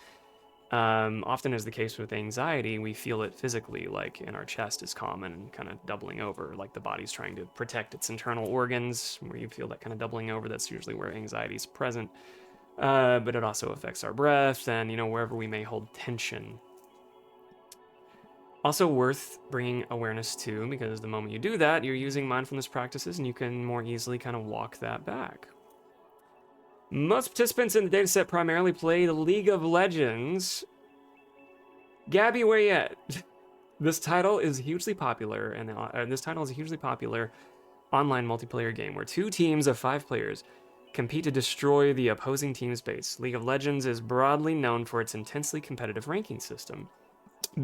Often is the case with anxiety, we feel it physically, like in our chest is common and kind of doubling over, like the body's trying to protect its internal organs, where you feel that kind of doubling over. That's usually where anxiety is present. But it also affects our breath and, wherever we may hold tension. Also worth bringing awareness to, because the moment you do that, you're using mindfulness practices and you can more easily kind of walk that back. Most participants in the dataset primarily play the League of Legends. Gabby, where you at? This title is a hugely popular online multiplayer game where 2 teams of 5 players compete to destroy the opposing team's base. League of Legends is broadly known for its intensely competitive ranking system.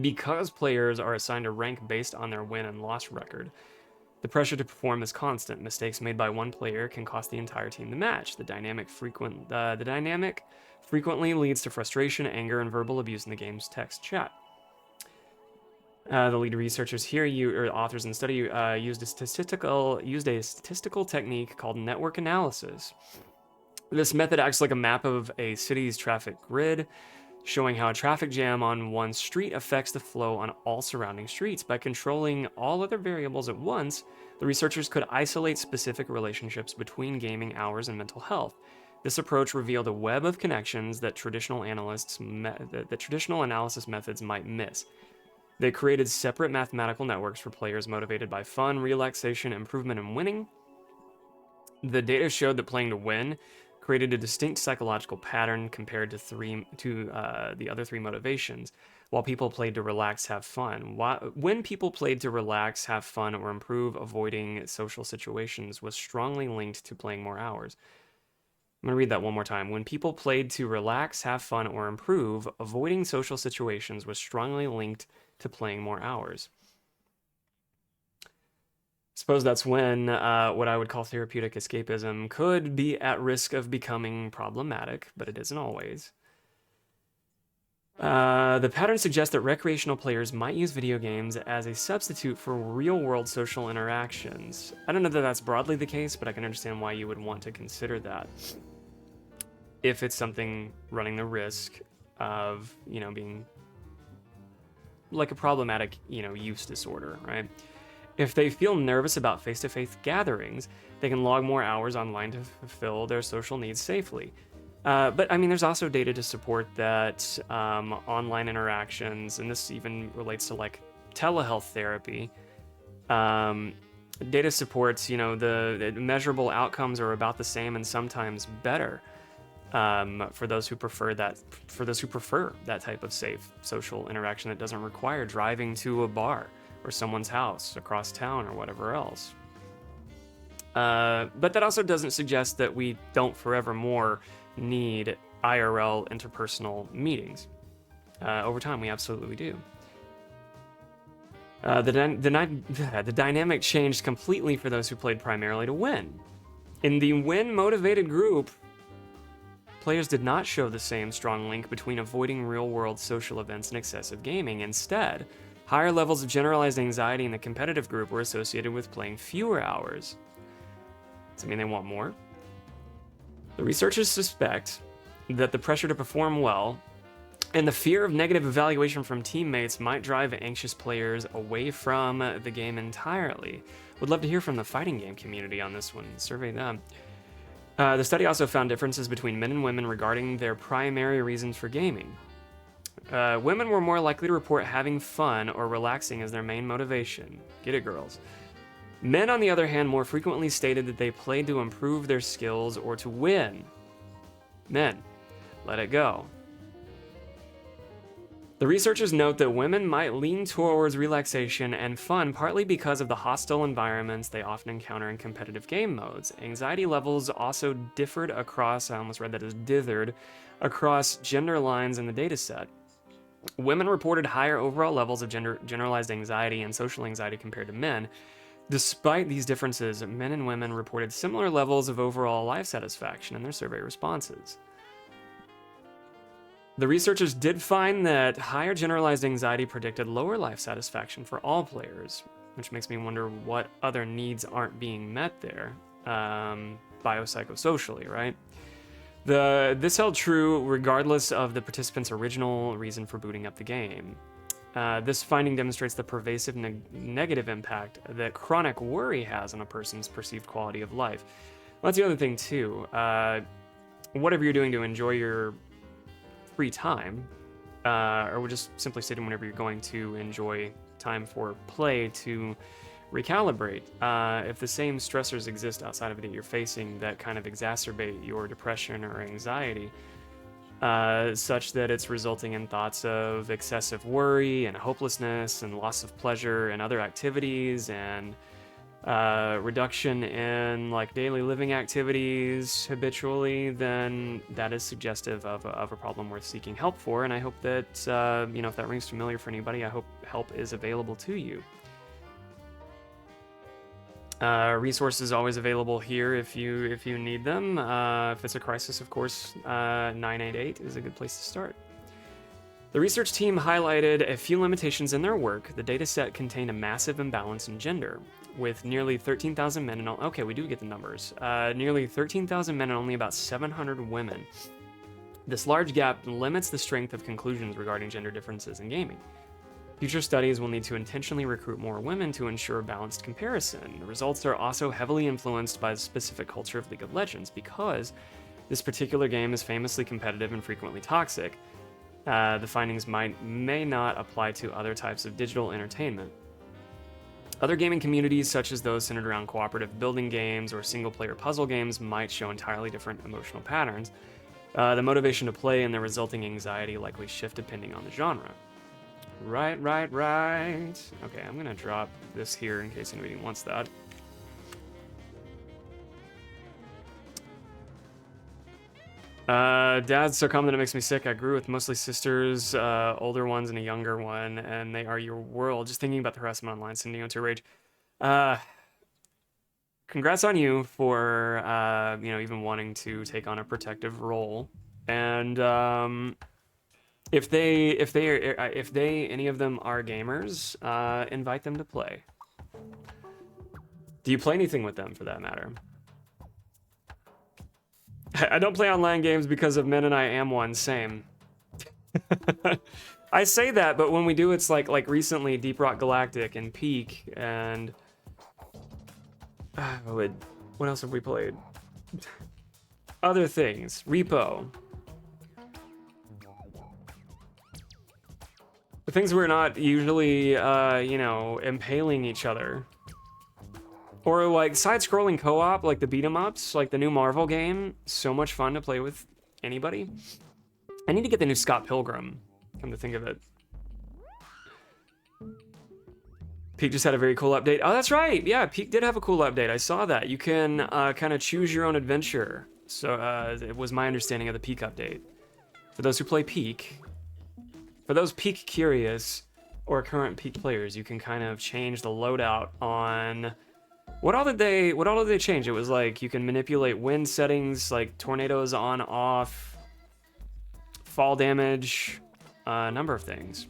Because players are assigned a rank based on their win and loss record, the pressure to perform is constant. Mistakes made by one player can cost the entire team the match. The dynamic frequently leads to frustration, anger, and verbal abuse in the game's text chat. The lead researchers here, authors in the study, used a statistical technique called network analysis. This method acts like a map of a city's traffic grid, showing how a traffic jam on one street affects the flow on all surrounding streets. By controlling all other variables at once, the researchers could isolate specific relationships between gaming hours and mental health. This approach revealed a web of connections that traditional analysis methods might miss. They created separate mathematical networks for players motivated by fun, relaxation, improvement, and winning. The data showed that playing to win created a distinct psychological pattern compared to the other three motivations. While people played to relax, have fun. When people played to relax, have fun, or improve, avoiding social situations was strongly linked to playing more hours. I'm going to read that one more time. When people played to relax, have fun, or improve, avoiding social situations was strongly linked to playing more hours. Suppose that's when what I would call therapeutic escapism could be at risk of becoming problematic, but it isn't always. The pattern suggests that recreational players might use video games as a substitute for real-world social interactions. I don't know that that's broadly the case, but I can understand why you would want to consider that. If it's something running the risk of, being like a problematic, use disorder, right? If they feel nervous about face-to-face gatherings, they can log more hours online to fulfill their social needs safely. But there's also data to support that online interactions, and this even relates to like telehealth therapy. Data supports, the measurable outcomes are about the same and sometimes better for those who prefer that. For those who prefer that type of safe social interaction that doesn't require driving to a bar or someone's house across town or whatever else. But that also doesn't suggest that we don't forevermore need IRL interpersonal meetings. Over time, we absolutely do. The dynamic changed completely for those who played primarily to win. In the win-motivated group, players did not show the same strong link between avoiding real-world social events and excessive gaming. Instead, higher levels of generalized anxiety in the competitive group were associated with playing fewer hours. Does that mean they want more? The researchers suspect that the pressure to perform well and the fear of negative evaluation from teammates might drive anxious players away from the game entirely. Would love to hear from the fighting game community on this one. Survey them. The study also found differences between men and women regarding their primary reasons for gaming. Women were more likely to report having fun or relaxing as their main motivation. Get it, girls. Men, on the other hand, more frequently stated that they played to improve their skills or to win. Men, let it go. The researchers note that women might lean towards relaxation and fun partly because of the hostile environments they often encounter in competitive game modes. Anxiety levels also differed across, I almost read that as dithered, across gender lines in the dataset. Women reported higher overall levels of generalized anxiety and social anxiety compared to men. Despite these differences, men and women reported similar levels of overall life satisfaction in their survey responses. The researchers did find that higher generalized anxiety predicted lower life satisfaction for all players, which makes me wonder what other needs aren't being met there, biopsychosocially, right? This held true regardless of the participants' original reason for booting up the game. This finding demonstrates the pervasive negative impact that chronic worry has on a person's perceived quality of life. Well, that's the other thing, too. Whatever you're doing to enjoy your free time, or just simply stating whenever you're going to enjoy time for play to recalibrate. If the same stressors exist outside of it that you're facing that kind of exacerbate your depression or anxiety, such that it's resulting in thoughts of excessive worry and hopelessness and loss of pleasure in other activities and reduction in like daily living activities habitually, then that is suggestive of a problem worth seeking help for. And I hope that if that rings familiar for anybody, I hope help is available to you. Resources always available here if you need them. If it's a crisis, of course, 988 is a good place to start. The research team highlighted a few limitations in their work. The data set contained a massive imbalance in gender, with nearly 13,000 men and okay, we do get the numbers. Nearly 13,000 men and only about 700 women. This large gap limits the strength of conclusions regarding gender differences in gaming. Future studies will need to intentionally recruit more women to ensure balanced comparison. The results are also heavily influenced by the specific culture of League of Legends because This particular game is famously competitive and frequently toxic. The findings may not apply to other types of digital entertainment. Other gaming communities, such as those centered around cooperative building games or single-player puzzle games, might show entirely different emotional patterns. The motivation to play and the resulting anxiety likely shift depending on the genre. Right. Okay, I'm gonna drop this here in case anybody wants that. Dad's so common that it makes me sick. I grew with mostly sisters, older ones and a younger one, and they are your world. Just thinking about the harassment online, sending you into a rage. Congrats on you for, even wanting to take on a protective role. And, if any of them are gamers, invite them to play. Do you play anything with them, for that matter? I don't play online games because of men and I am one, same. I say that, but when we do, it's like recently Deep Rock Galactic and Peak and... what else have we played? Other things. Repo. The things we're not usually, impaling each other. Or like side-scrolling co-op, like the beat-em-ups, like the new Marvel game. So much fun to play with anybody. I need to get the new Scott Pilgrim, come to think of it. Peak just had a very cool update. Oh, that's right. Yeah, Peak did have a cool update. I saw that. You can kind of choose your own adventure. So it was my understanding of the Peak update. For those who play Peak, for those Peak curious or current Peak players, you can kind of change the loadout on... What all did they change? It was like you can manipulate wind settings, like tornadoes on, off, fall damage, a number of things.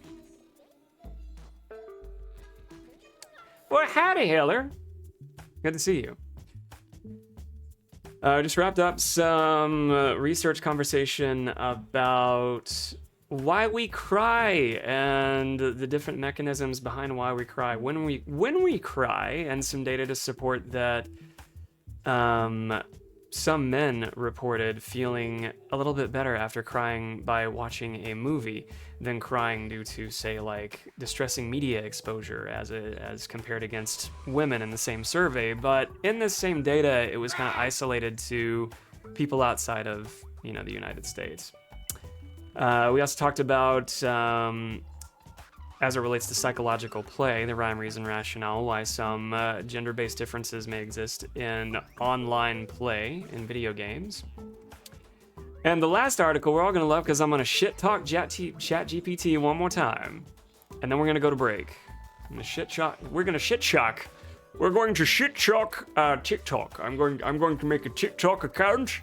Well, howdy, Hiller. Good to see you. Just wrapped up some research conversation about why we cry and the different mechanisms behind why we cry when we cry, and some data to support that some men reported feeling a little bit better after crying by watching a movie than crying due to, say, like distressing media exposure as compared against women in the same survey. But in this same data, it was kind of isolated to people outside of the United States. We also talked about, as it relates to psychological play, the rhyme, reason, rationale, why some gender-based differences may exist in online play in video games. And the last article we're all going to love because I'm going to shit-talk ChatGPT one more time. And then we're going to go to break. We're going to shit-talk TikTok. I'm going to make a TikTok account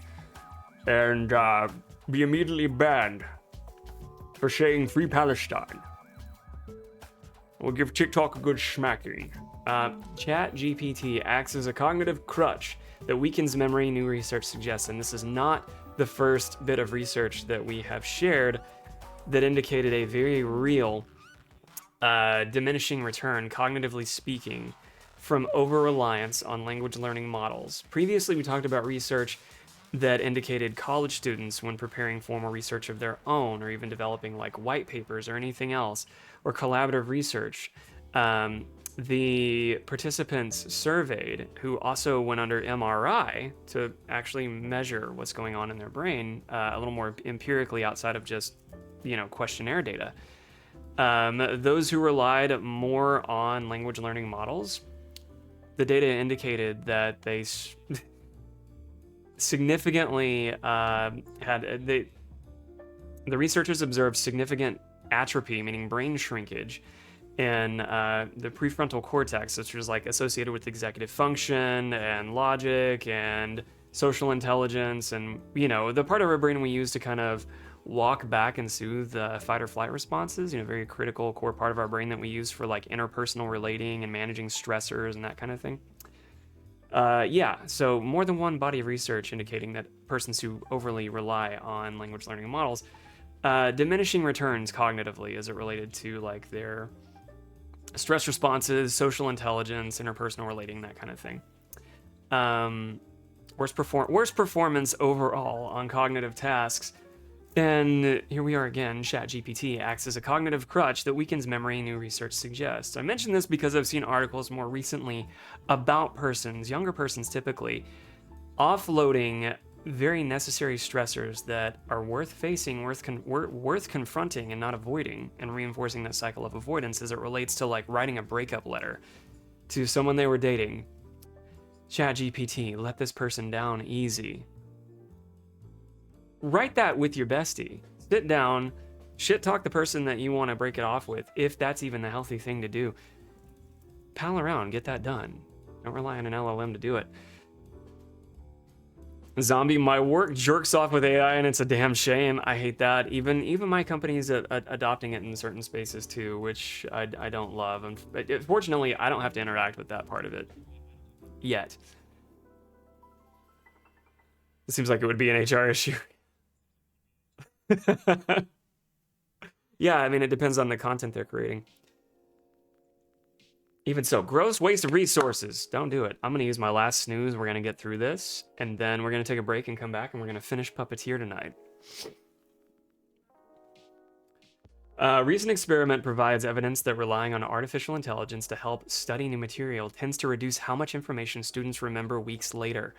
and be immediately banned for saying Free Palestine. We'll give TikTok a good smacking. ChatGPT acts as a cognitive crutch that weakens memory, new research suggests, and this is not the first bit of research that we have shared that indicated a very real diminishing return, cognitively speaking, from over-reliance on language learning models. Previously, we talked about research that indicated college students, when preparing formal research of their own, or even developing like white papers or anything else, or collaborative research, the participants surveyed, who also went under MRI to actually measure what's going on in their brain a little more empirically outside of just questionnaire data. Those who relied more on language learning models, the data indicated that they significantly the researchers observed significant atrophy, meaning brain shrinkage, in the prefrontal cortex, which is like associated with executive function and logic and social intelligence, and the part of our brain we use to kind of walk back and soothe fight or flight responses. Very critical core part of our brain that we use for like interpersonal relating and managing stressors and that kind of thing. So more than one body of research indicating that persons who overly rely on language learning models, diminishing returns cognitively as it related to like their stress responses, social intelligence, interpersonal relating, that kind of thing. worst performance overall on cognitive tasks, then here we are again. ChatGPT acts as a cognitive crutch that weakens memory, new research suggests. I mention this because I've seen articles more recently about persons, younger persons typically, offloading very necessary stressors that are worth facing, worth confronting and not avoiding, and reinforcing that cycle of avoidance as it relates to like writing a breakup letter to someone they were dating. ChatGPT, let this person down easy. Write that with your bestie. Sit down, shit talk the person that you want to break it off with, if that's even the healthy thing to do. Pal around, get that done. Don't rely on an LLM to do it. Zombie, my work jerks off with AI and it's a damn shame. I hate that. Even my company's adopting it in certain spaces too, which I don't love. And fortunately, I don't have to interact with that part of it yet. It seems like it would be an HR issue. Yeah, I mean, it depends on the content they're creating. Even so, gross waste of resources. Don't do it. I'm going to use my last snooze. We're going to get through this, and then we're going to take a break and come back, and we're going to finish Puppeteer tonight. A recent experiment provides evidence that relying on artificial intelligence to help study new material tends to reduce how much information students remember weeks later.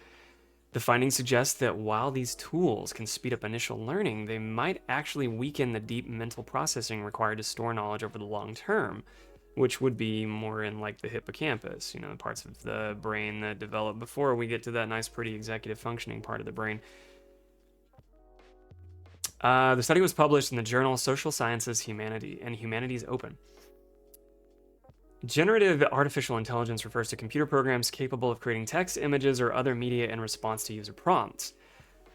The findings suggest that while these tools can speed up initial learning, they might actually weaken the deep mental processing required to store knowledge over the long term, which would be more in like the hippocampus, you know, parts of the brain that develop before we get to that nice, pretty executive functioning part of the brain. The study was published in the journal Social Sciences Humanities Open. Generative artificial intelligence refers to computer programs capable of creating text, images, or other media in response to user prompts.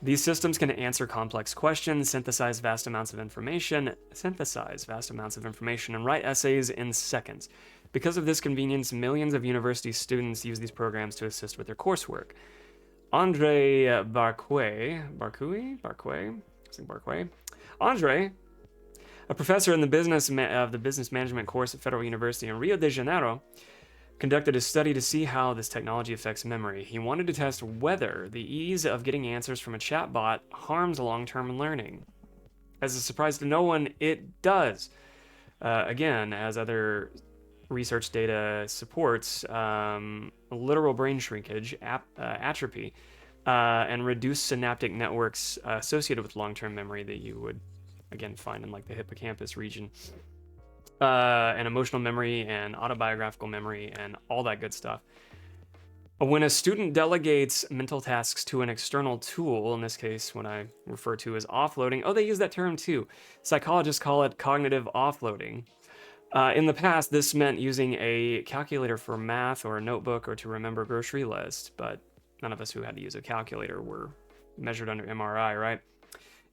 These systems can answer complex questions, synthesize vast amounts of information, and write essays in seconds. Because of this convenience, millions of university students use these programs to assist with their coursework. Andre Andre, a professor in the business management course at Federal University in Rio de Janeiro, conducted a study to see how this technology affects memory. He wanted to test whether the ease of getting answers from a chatbot harms long-term learning. As a surprise to no one, it does. Again, as other research data supports, literal brain shrinkage, atrophy, and reduced synaptic networks associated with long-term memory that you would, again, find in like the hippocampus region. And emotional memory and autobiographical memory and all that good stuff. When a student delegates mental tasks to an external tool, in this case, what I refer to as offloading, they use that term too. Psychologists call it cognitive offloading. In the past, this meant using a calculator for math or a notebook or to remember grocery list, but none of us who had to use a calculator were measured under MRI, right?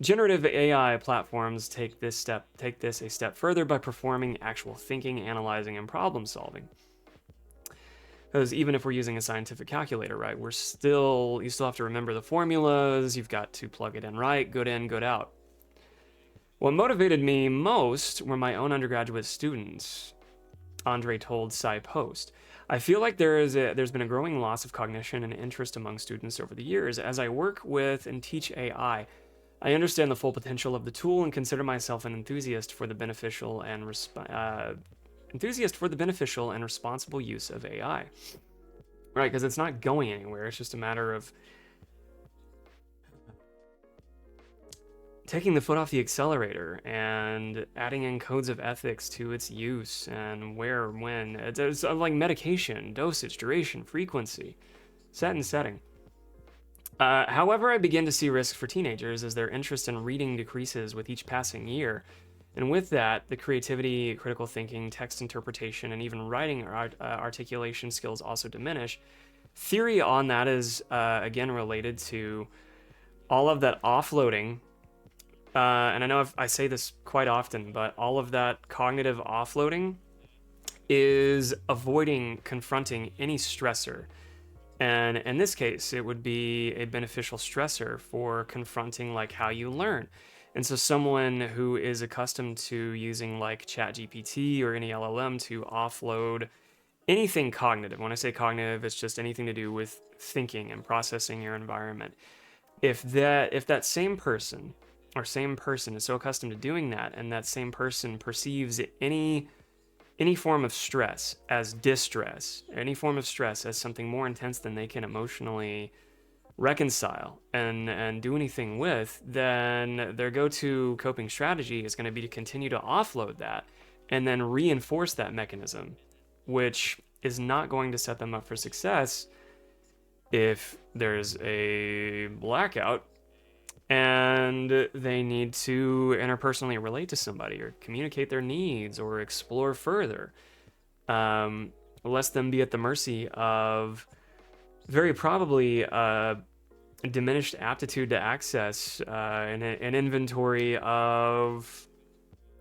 Generative AI platforms take this a step further by performing actual thinking, analyzing, and problem solving. Because even if we're using a scientific calculator, right, you still have to remember the formulas, you've got to plug it in right, good in, good out. What motivated me most were my own undergraduate students, Andre told PsyPost. I feel like there's been a growing loss of cognition and interest among students over the years. As I work with and teach AI, I understand the full potential of the tool and consider myself an enthusiast for the beneficial and responsible use of AI. Right, because it's not going anywhere. It's just a matter of taking the foot off the accelerator and adding in codes of ethics to its use and where, when. It's like medication, dosage, duration, frequency, set and setting. However, I begin to see risks for teenagers as their interest in reading decreases with each passing year. And with that, the creativity, critical thinking, text interpretation, and even writing or articulation skills also diminish. Theory on that is, again, related to all of that offloading. And I know I say this quite often, but all of that cognitive offloading is avoiding confronting any stressor. And in this case, it would be a beneficial stressor for confronting like how you learn. And so someone who is accustomed to using like ChatGPT or any LLM to offload anything cognitive. When I say cognitive, it's just anything to do with thinking and processing your environment. If that same person is so accustomed to doing that, and that same person perceives any form of stress as distress, any form of stress as something more intense than they can emotionally reconcile and do anything with, then their go-to coping strategy is going to be to continue to offload that and then reinforce that mechanism, which is not going to set them up for success if there's a blackout and they need to interpersonally relate to somebody or communicate their needs or explore further. Lest them be at the mercy of very probably diminished aptitude to access an inventory of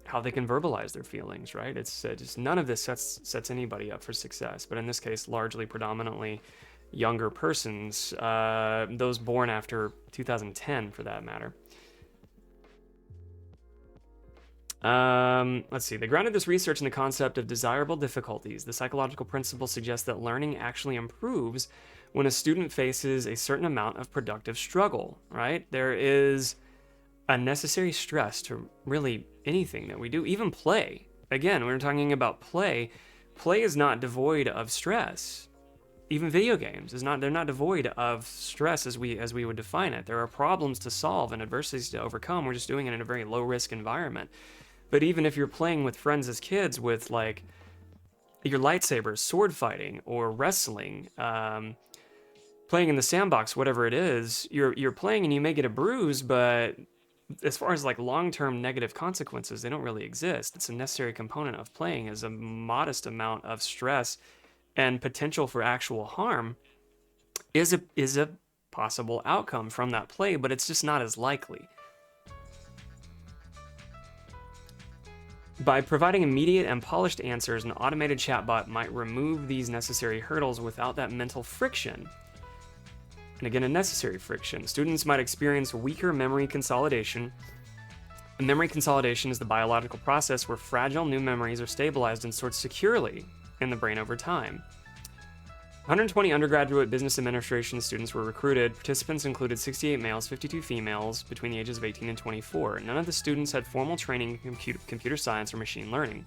how they can verbalize their feelings, right? It's just none of this sets anybody up for success, but in this case, largely predominantly younger persons, those born after 2010 for that matter. Let's see. They grounded this research in the concept of desirable difficulties. The psychological principle suggests that learning actually improves when a student faces a certain amount of productive struggle, right? There is a necessary stress to really anything that we do, even play. Again, when we're talking about play is not devoid of stress. Even video games they're not devoid of stress as we would define it. There are problems to solve and adversities to overcome. We're just doing it in a very low risk environment. But even if you're playing with friends as kids with like your lightsabers, sword fighting, or wrestling, playing in the sandbox, whatever it is, you're playing and you may get a bruise, but as far as like long-term negative consequences, they don't really exist. It's a necessary component of playing, is a modest amount of stress and potential for actual harm is a possible outcome from that play, but it's just not as likely. By providing immediate and polished answers, an automated chatbot might remove these necessary hurdles without that mental friction. And again, a necessary friction. Students might experience weaker memory consolidation. And memory consolidation is the biological process where fragile new memories are stabilized and stored securely in the brain over time. 120 undergraduate business administration students were recruited. Participants included 68 males, 52 females between the ages of 18 and 24. None of the students had formal training in computer science or machine learning.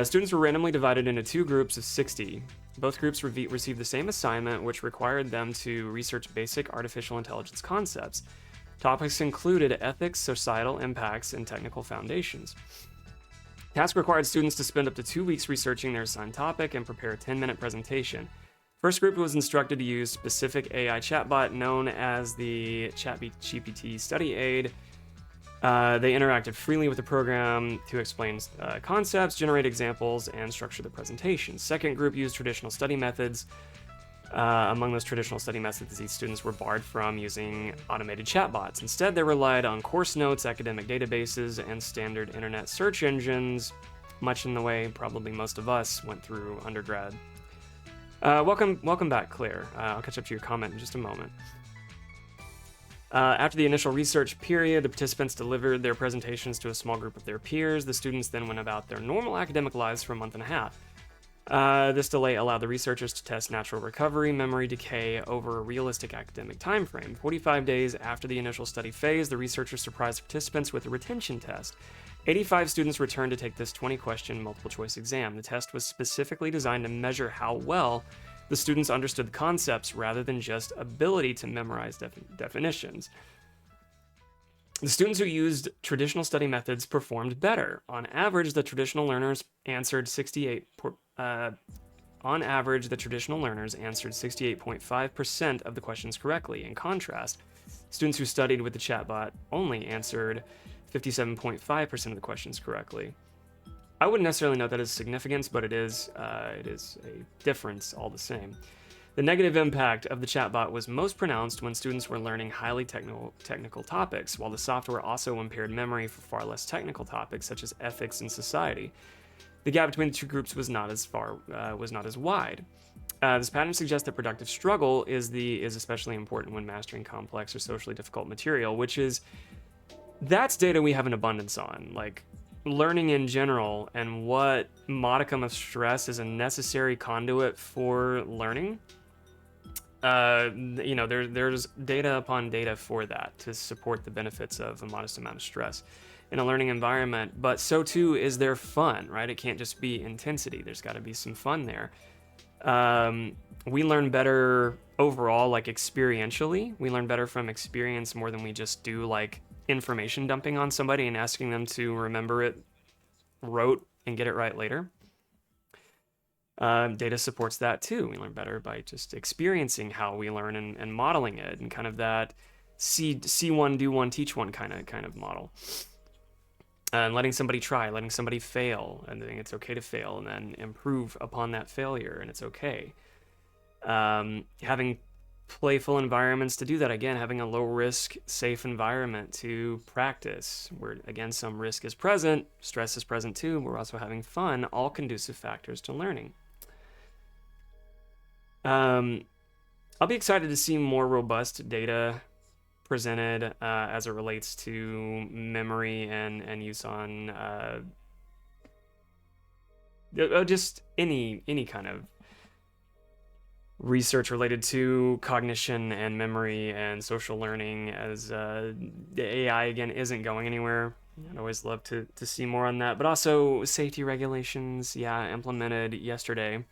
Students were randomly divided into two groups of 60. Both groups received the same assignment, which required them to research basic artificial intelligence concepts. Topics included ethics, societal impacts, and technical foundations. Task required students to spend up to 2 weeks researching their assigned topic and prepare a 10-minute presentation. First group was instructed to use specific AI chatbot known as the GPT study aid. They interacted freely with the program to explain concepts, generate examples, and structure the presentation. Second group used traditional study methods. Among those traditional study methods, these students were barred from using automated chatbots. Instead, they relied on course notes, academic databases, and standard internet search engines, much in the way probably most of us went through undergrad. Welcome back, Claire. I'll catch up to your comment in just a moment. After the initial research period, the participants delivered their presentations to a small group of their peers. The students then went about their normal academic lives for a month and a half. This delay allowed the researchers to test natural recovery, memory decay over a realistic academic time frame. 45 days after the initial study phase, the researchers surprised participants with a retention test. 85 students returned to take this 20-question multiple-choice exam. The test was specifically designed to measure how well the students understood the concepts rather than just ability to memorize definitions. The students who used traditional study methods performed better. On average, the traditional learners answered 68.5% of the questions correctly. In contrast, students who studied with the chatbot only answered 57.5% of the questions correctly. I wouldn't necessarily note that as significance, but it is a difference all the same. The negative impact of the chatbot was most pronounced when students were learning highly technical topics, while the software also impaired memory for far less technical topics such as ethics and society. The gap between the two groups was not as wide. This pattern suggests that productive struggle is especially important when mastering complex or socially difficult material, that's data we have an abundance on. Like learning in general and what modicum of stress is a necessary conduit for learning, there's data upon data for that to support the benefits of a modest amount of stress in a learning environment. But so too is there fun, right? It can't just be intensity. There's got to be some fun there. We learn better overall, like experientially. We learn better from experience more than we just do like information dumping on somebody and asking them to remember it rote and get it right later. Data supports that too. We learn better by just experiencing how we learn and modeling it, and kind of that see one, do one, teach one kind of model. And letting somebody try, letting somebody fail, and then it's okay to fail, and then improve upon that failure, and it's okay. Having playful environments to do that. Again, having a low risk, safe environment to practice, where again some risk is present, stress is present too. We're also having fun, all conducive factors to learning. I'll be excited to see more robust data presented as it relates to memory and use on just any kind of research related to cognition and memory and social learning, as the AI again isn't going anywhere. I'd always love to see more on that. But also safety regulations, implemented yesterday.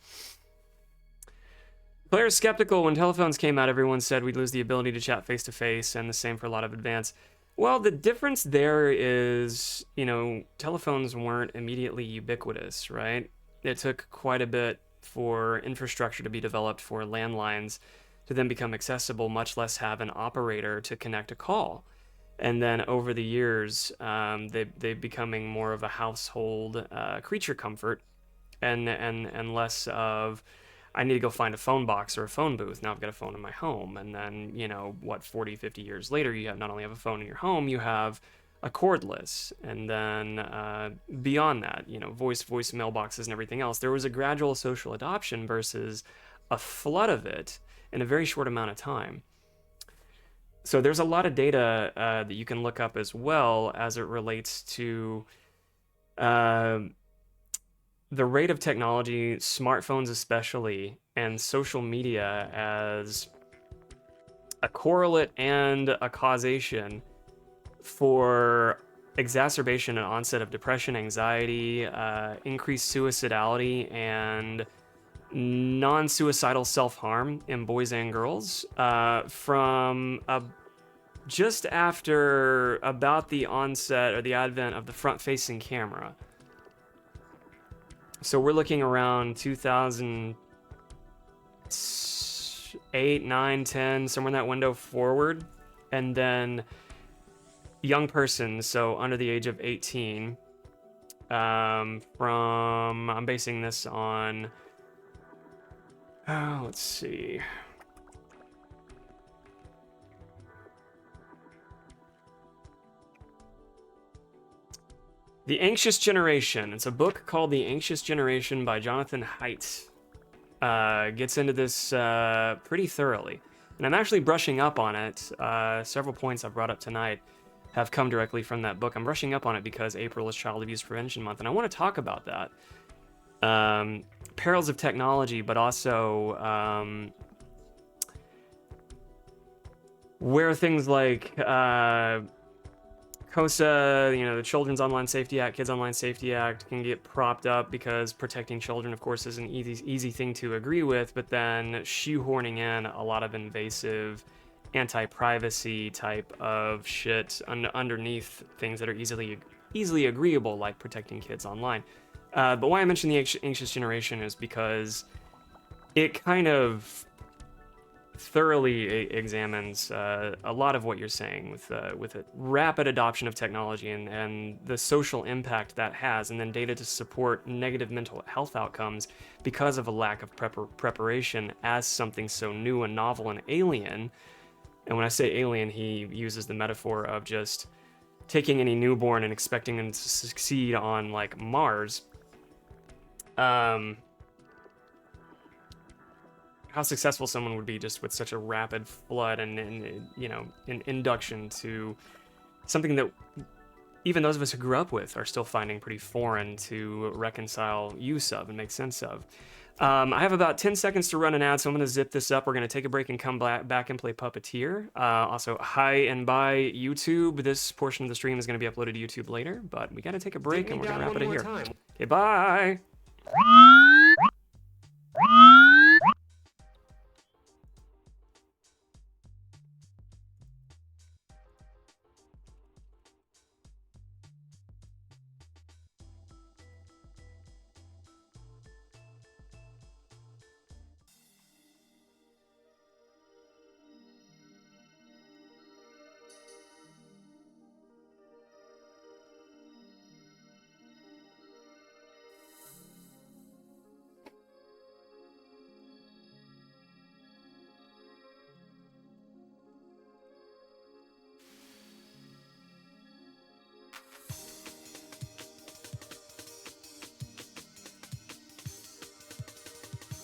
Players skeptical when telephones came out. Everyone said we'd lose the ability to chat face to face, and the same for a lot of advanced. Well, the difference there is, telephones weren't immediately ubiquitous, right? It took quite a bit for infrastructure to be developed for landlines to then become accessible, much less have an operator to connect a call. And then over the years, they've becoming more of a household creature comfort, and less of, I need to go find a phone box or a phone booth. Now I've got a phone in my home. And then, 40, 50 years later, you have not only have a phone in your home, you have a cordless. And then beyond that, voice mailboxes and everything else. There was a gradual social adoption versus a flood of it in a very short amount of time. So there's a lot of data that you can look up as well as it relates to the rate of technology, smartphones especially, and social media as a correlate and a causation for exacerbation and onset of depression, anxiety, increased suicidality, and non-suicidal self-harm in boys and girls from just after about the onset or the advent of the front-facing camera. So we're looking around 2008, 9, 10, somewhere in that window forward. And then young persons, so under the age of 18, I'm basing this on, let's see. The Anxious Generation. It's a book called The Anxious Generation by Jonathan Haidt. Gets into this pretty thoroughly. And I'm actually brushing up on it. Several points I've brought up tonight have come directly from that book. I'm brushing up on it because April is Child Abuse Prevention Month, and I want to talk about that. Perils of technology, but also where things like COSA, the Children's Online Safety Act, Kids Online Safety Act can get propped up because protecting children, of course, is an easy thing to agree with, but then shoehorning in a lot of invasive anti-privacy type of shit underneath things that are easily agreeable, like protecting kids online. But why I mention the Anxious Generation is because it kind of thoroughly examines a lot of what you're saying with a rapid adoption of technology and the social impact that has, and then data to support negative mental health outcomes because of a lack of preparation as something so new and novel and alien. And when I say alien, he uses the metaphor of just taking any newborn and expecting them to succeed on like Mars. How successful someone would be just with such a rapid flood and an induction to something that even those of us who grew up with are still finding pretty foreign to reconcile use of and make sense of. I have about 10 seconds to run an ad, so I'm going to zip this up. We're going to take a break and come back and play Puppeteer. Also, hi and bye, YouTube. This portion of the stream is going to be uploaded to YouTube later, but we got to take a break and we're going to wrap it here. Okay, bye.